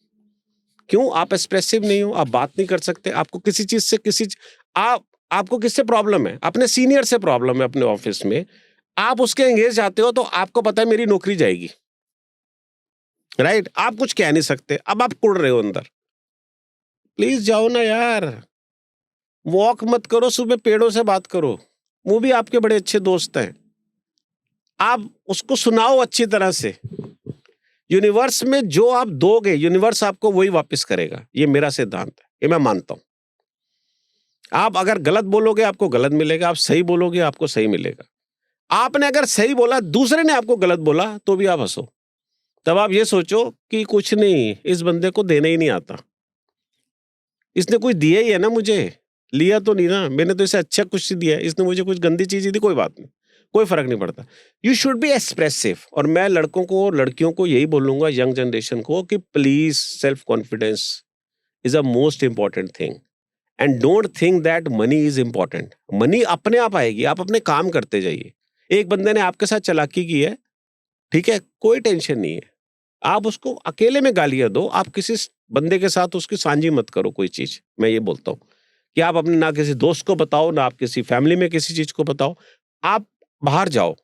क्यों? आप एक्सप्रेसिव नहीं हो, आप बात नहीं कर सकते. आपको किसी चीज से आपको किससे प्रॉब्लम है? अपने सीनियर से प्रॉब्लम है अपने ऑफिस में. आप उसके एंगेज जाते हो तो आपको पता है मेरी नौकरी जाएगी. राइट? आप कुछ कह नहीं सकते. अब आप कुड़ रहे हो अंदर. प्लीज जाओ ना यार, वॉक मत करो, सुबह पेड़ों से बात करो. वो भी आपके बड़े अच्छे दोस्त हैं. आप उसको सुनाओ अच्छी तरह से. यूनिवर्स में जो आप दोगे, यूनिवर्स आपको वही वापस करेगा. ये मेरा सिद्धांत है, ये मैं मानता हूं. आप अगर गलत बोलोगे आपको गलत मिलेगा, आप सही बोलोगे आपको सही मिलेगा. आपने अगर सही बोला, दूसरे ने आपको गलत बोला, तो भी आप हंसो. तब आप ये सोचो कि कुछ नहीं, इस बंदे को देने ही नहीं आता, इसने कुछ दिया ही है ना, मुझे लिया तो नहीं ना, मैंने तो इसे अच्छा कुछ दिया है, इसने मुझे कुछ गंदी चीज दी, कोई बात नहीं, कोई फर्क नहीं पड़ता. You should B expressive. और मैं लड़कों को और लड़कियों को यही बोलूंगा, यंग जनरेशन को, कि please self confidence is a most important thing. And don't think that money is important. Money अपने आप आएगी, आप अपने काम करते जाइए. एक बंदे ने आपके साथ चालाकी की है, ठीक है, कोई टेंशन नहीं है, आप उसको अकेले में गालियां दो. आप किसी बंदे के साथ उसकी साझी मत करो कोई चीज. मैं ये बोलता हूँ कि आप अपने ना किसी दोस्त को बताओ, ना आप किसी फैमिली में किसी चीज को बताओ. आप बाहर जाओ,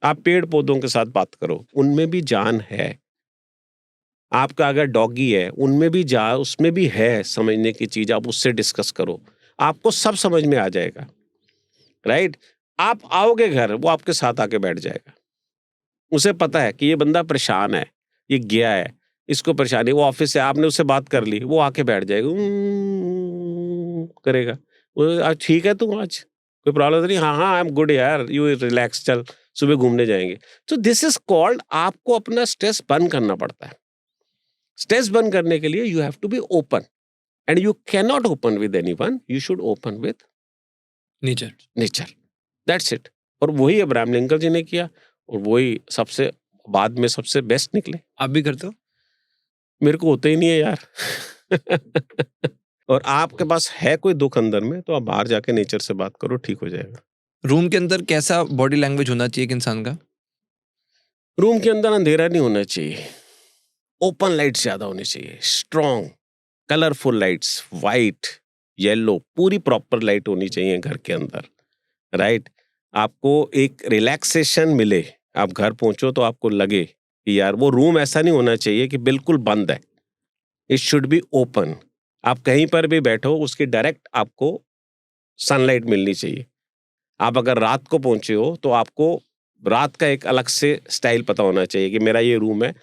आप पेड़ पौधों के साथ बात करो, उनमें भी जान है. आपका अगर डॉगी है, उनमें भी उसमें भी है समझने की चीज, आप उससे डिस्कस करो, आपको सब समझ में आ जाएगा. राइट? आप आओगे घर, वो आपके साथ आके बैठ जाएगा. उसे पता है कि ये बंदा परेशान है, ये गया है, इसको परेशानी, वो ऑफिस से आपने उससे बात कर ली, वो आके बैठ जाएगा, करेगा. वो ठीक है, तू आज कोई प्रॉब्लम नहीं? हाँ हाँ, आई एम गुड यार, यू रिलैक्स, चल सुबह घूमने जाएंगे. तो दिस इज कॉल्ड, आपको अपना स्ट्रेस बंद करना पड़ता है. स्ट्रेस बंद करने के लिए you have to be open, and you can not open with anyone, you should open with nature. Nature, that's it. और वही अब्राहम लिंकन जी ने किया, और वही सबसे बाद में सबसे बेस्ट निकले। आप भी करते हो? मेरे को होता ही नहीं है यार। और आपके पास है कोई दुख अंदर में, तो आप बाहर जाके नेचर से बात करो, ठीक हो जाएगा। रूम के अंदर कैसा बॉडी लैंग्वेज होना चाहिए एक इंसान का? रूम के अंदर अंधेरा नहीं होना चाहिए, ओपन लाइट्स ज्यादा होनी चाहिए, strong colourful lights, white, yellow, पूरी प्रॉपर लाइट होनी चाहिए घर के अंदर, राइट। आपको एक रिलैक्सेशन मिले, आप घर पहुंचो तो आपको लगे कि यार वो रूम ऐसा नहीं होना चाहिए कि बिल्कुल बंद है, इट शुड बी ओपन। आप कहीं पर भी बैठो, उसकी डायरेक्ट आपको सनलाइट मिलनी चाहिए। आप अगर रात को पहुंचे हो तो आपको रात का एक अलग से स्टाइल पता होना चाहिए कि मेरा ये रूम है,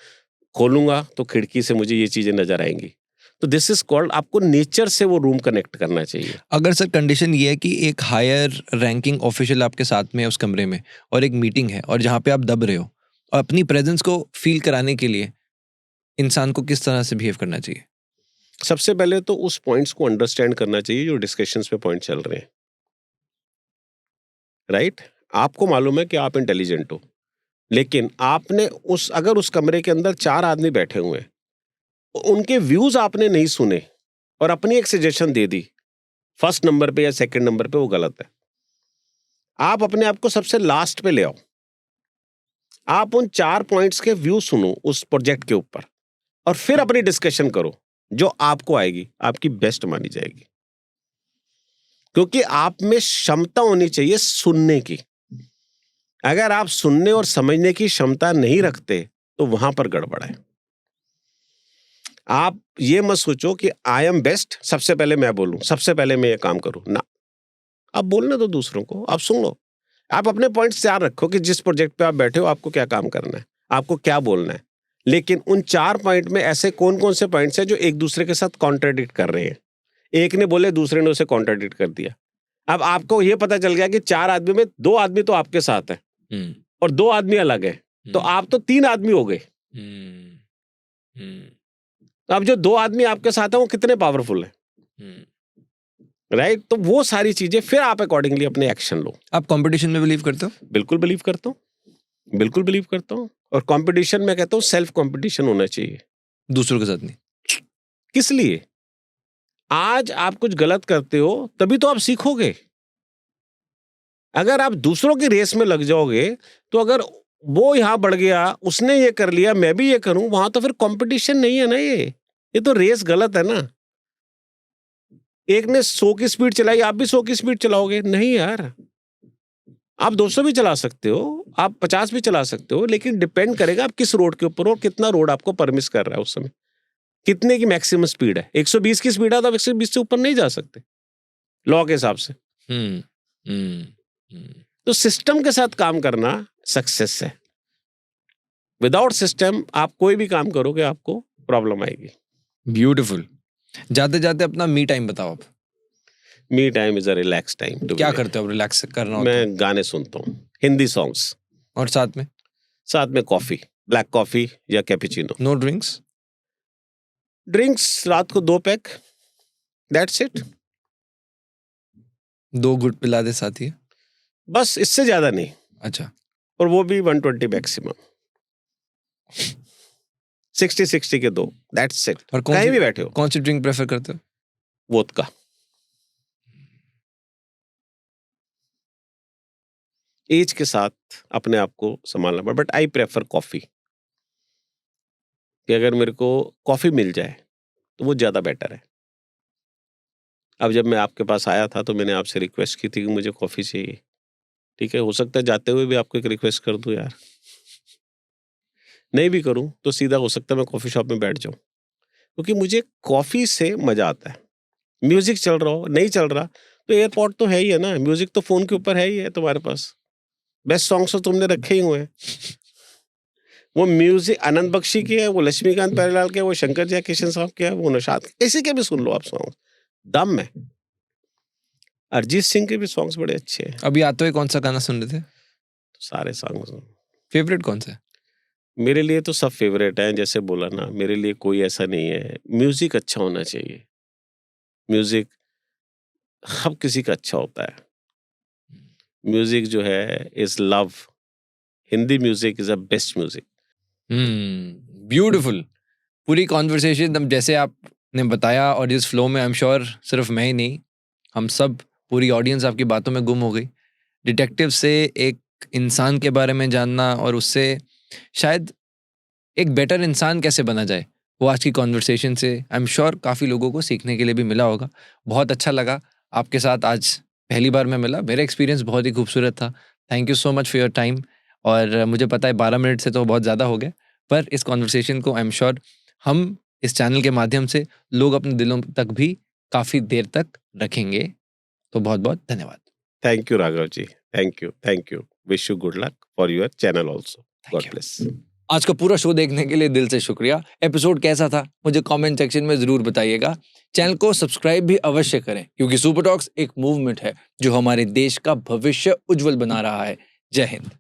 खोलूंगा तो खिड़की से मुझे ये चीजें नजर आएंगी। तो दिस इज कॉल्ड, आपको नेचर से वो रूम कनेक्ट करना चाहिए। अगर सर कंडीशन ये है कि एक हायर रैंकिंग ऑफिशियल आपके साथ में है उस कमरे में, और एक मीटिंग है और जहाँ पे आप दब रहे हो, और अपनी प्रेजेंस को फील कराने के लिए इंसान को किस तरह से बिहेव करना चाहिए? सबसे पहले तो उस पॉइंट्स को अंडरस्टैंड करना चाहिए जो डिस्कशंस पे पॉइंट चल रहे हैं, राइट। आपको मालूम है कि आप इंटेलिजेंट हो, लेकिन आपने अगर उस कमरे के अंदर 4 आदमी बैठे हुए हैं, उनके व्यूज आपने नहीं सुने और अपनी एक suggestion they the first number पे या सेकंड नंबर पे, वो गलत है। आप अपने आप को सबसे लास्ट पे ले आओ, आप उन 4 पॉइंट्स के व्यू सुनो उस प्रोजेक्ट के ऊपर, और फिर अपनी डिस्कशन करो, जो आपको आएगी आपकी बेस्ट मानी जाएगी। क्योंकि आप में क्षमता होनी चाहिए सुनने की। अगर आप सुनने और समझने की क्षमता नहीं रखते तो वहां पर गड़बड़ है। आप ये मत सोचो कि आई एम बेस्ट, सबसे पहले मैं बोलूं, सबसे पहले मैं ये काम करूं ना। आप बोलने दो दूसरों को, आप सुन लो। आप अपने पॉइंट्स तैयार रखो कि जिस प्रोजेक्ट पे आप बैठे हो आपको क्या काम करना है, आपको क्या बोलना है। लेकिन उन 4 पॉइंट में ऐसे कौन कौन से पॉइंट्स हैं जो एक दूसरे के साथ कॉन्ट्राडिक्ट कर रहे हैं। एक ने बोले, दूसरे ने उसे कॉन्ट्राडिक्ट कर दिया। अब आपको ये पता चल गया कि 4 आदमी में 2 आदमी तो आपके साथ है और 2 आदमी अलग है, तो आप तो 3 आदमी हो गए। अब जो 2 आदमी आपके साथ है वो कितने पावरफुल है, राइट। तो वो सारी चीजें फिर आप अकॉर्डिंगली अपने एक्शन लो। आप कंपटीशन में बिलीव करते हो? बिल्कुल बिलीव करता हूँ, बिल्कुल बिलीव करता हूँ। और कंपटीशन में कहता हूँ सेल्फ कंपटीशन होना चाहिए, दूसरों के साथ नहीं। किस लिए? आज आप कुछ गलत करते हो तभी तो आप सीखोगे। अगर आप दूसरों की रेस में लग जाओगे तो अगर वो यहां बढ़ गया, उसने ये कर लिया, मैं भी ये करूं, वहां तो फिर कंपटीशन नहीं है ना। ये तो रेस गलत है ना। एक ने 100 की स्पीड चलाई, आप भी 100 की स्पीड चलाओगे? नहीं यार, आप 200 भी चला सकते हो, आप 50 भी चला सकते हो, लेकिन डिपेंड करेगा आप किस रोड के ऊपर हो, कितना रोड आपको परमिट कर रहा है उस समय, कितने की मैक्सिमम स्पीड है। 120 की स्पीड है तो आप 120 से ऊपर नहीं जा सकते लॉ के हिसाब से। तो सिस्टम के साथ काम करना सक्सेस है। विदाउट सिस्टम आप कोई भी काम करोगे आपको प्रॉब्लम आएगी। ब्यूटीफुल। जाते जाते अपना मी टाइम बताओ आप। Me time is a relax time. क्या करते हो रिलैक्स करना होता है? मैं गाने सुनता हूँ, हिंदी सॉन्ग्स, और साथ में कॉफी, ब्लैक कॉफी या कैपुचिनो। No drinks? ड्रिंक्स रात को 2 पैक, दैट्स इट। 2 घुट पिला दे साथी। बस, इससे ज्यादा नहीं। अच्छा। और वो भी 120 मैक्सिमम। 60-60 के 2, दैट्स इट। और कहीं भी बैठे हो। कौन सी ड्रिंक प्रेफर करते हो? वोदका। एज के साथ अपने आप को संभालना पड़ा, बट आई प्रेफर कॉफी। कि अगर मेरे को कॉफी मिल जाए तो वो ज्यादा बेटर है। अब जब मैं आपके पास आया था तो मैंने आपसे रिक्वेस्ट की थी कि मुझे कॉफी चाहिए, ठीक है। हो सकता है जाते हुए भी आपको एक रिक्वेस्ट कर दूं यार, नहीं भी करूं तो सीधा हो सकता है मैं कॉफी शॉप में बैठ जाऊं, क्योंकि मुझे कॉफी से मजा आता है। म्यूजिक चल रहा हो, नहीं चल रहा, तो एयरपॉड तो है ही है ना, म्यूजिक तो फोन के ऊपर है ही है तुम्हारे पास, बेस्ट सॉन्ग्स तो तुमने रखे ही हुए हैं। वो म्यूजिक आनंद बख्शी के है, वो लक्ष्मीकांत प्यारेलाल के है, वो शंकर जयकिशन साहब के है, वो नौशाद, किसी के भी सुन लो आप सॉन्ग, दम है। अरिजीत सिंह के भी सॉन्ग्स बड़े अच्छे हैं। अभी आते हुए कौन सा गाना सुन रहे थे? सारे सॉन्ग्स। फेवरेट कौन सा है? मेरे लिए तो सब फेवरेट हैं, जैसे बोला ना, मेरे लिए कोई ऐसा नहीं है। म्यूजिक अच्छा होना चाहिए। म्यूजिक हर किसी का अच्छा होता है। म्यूजिक जो है is love. Hindi music is a best music. Beautiful. पूरी कॉन्वर्सेशन एकदम जैसे आपने बताया और इस फ्लो में, आई एम श्योर सिर्फ मैं ही नहीं, हम सब, पूरी ऑडियंस आपकी बातों में गुम हो गई। डिटेक्टिव से एक इंसान के बारे में जानना और उससे शायद एक बेटर इंसान कैसे बना जाए, वो आज की कॉन्वर्सेशन से आई एम श्योर काफ़ी लोगों को सीखने के लिए भी मिला होगा। बहुत अच्छा लगा आपके साथ आज पहली बार मैं मिला, मेरा एक्सपीरियंस बहुत ही खूबसूरत था। Thank you so much for your time. और मुझे पता है 12 मिनट से तो बहुत ज़्यादा हो गया, पर इस कॉन्वर्सेशन को आई एम श्योर हम इस चैनल के माध्यम से लोग अपने दिलों तक भी काफ़ी देर तक रखेंगे। तो बहुत बहुत धन्यवाद। Thank you Raghav ji, thank you, thank you. Wish you good luck for your channel also. God you. Bless. आज का पूरा शो देखने के लिए दिल से शुक्रिया। एपिसोड कैसा था मुझे कमेंट सेक्शन में जरूर बताइएगा। चैनल को सब्सक्राइब भी अवश्य करें, क्योंकि सुपर टॉक्स एक मूवमेंट है जो हमारे देश का भविष्य उज्जवल बना रहा है। जय हिंद।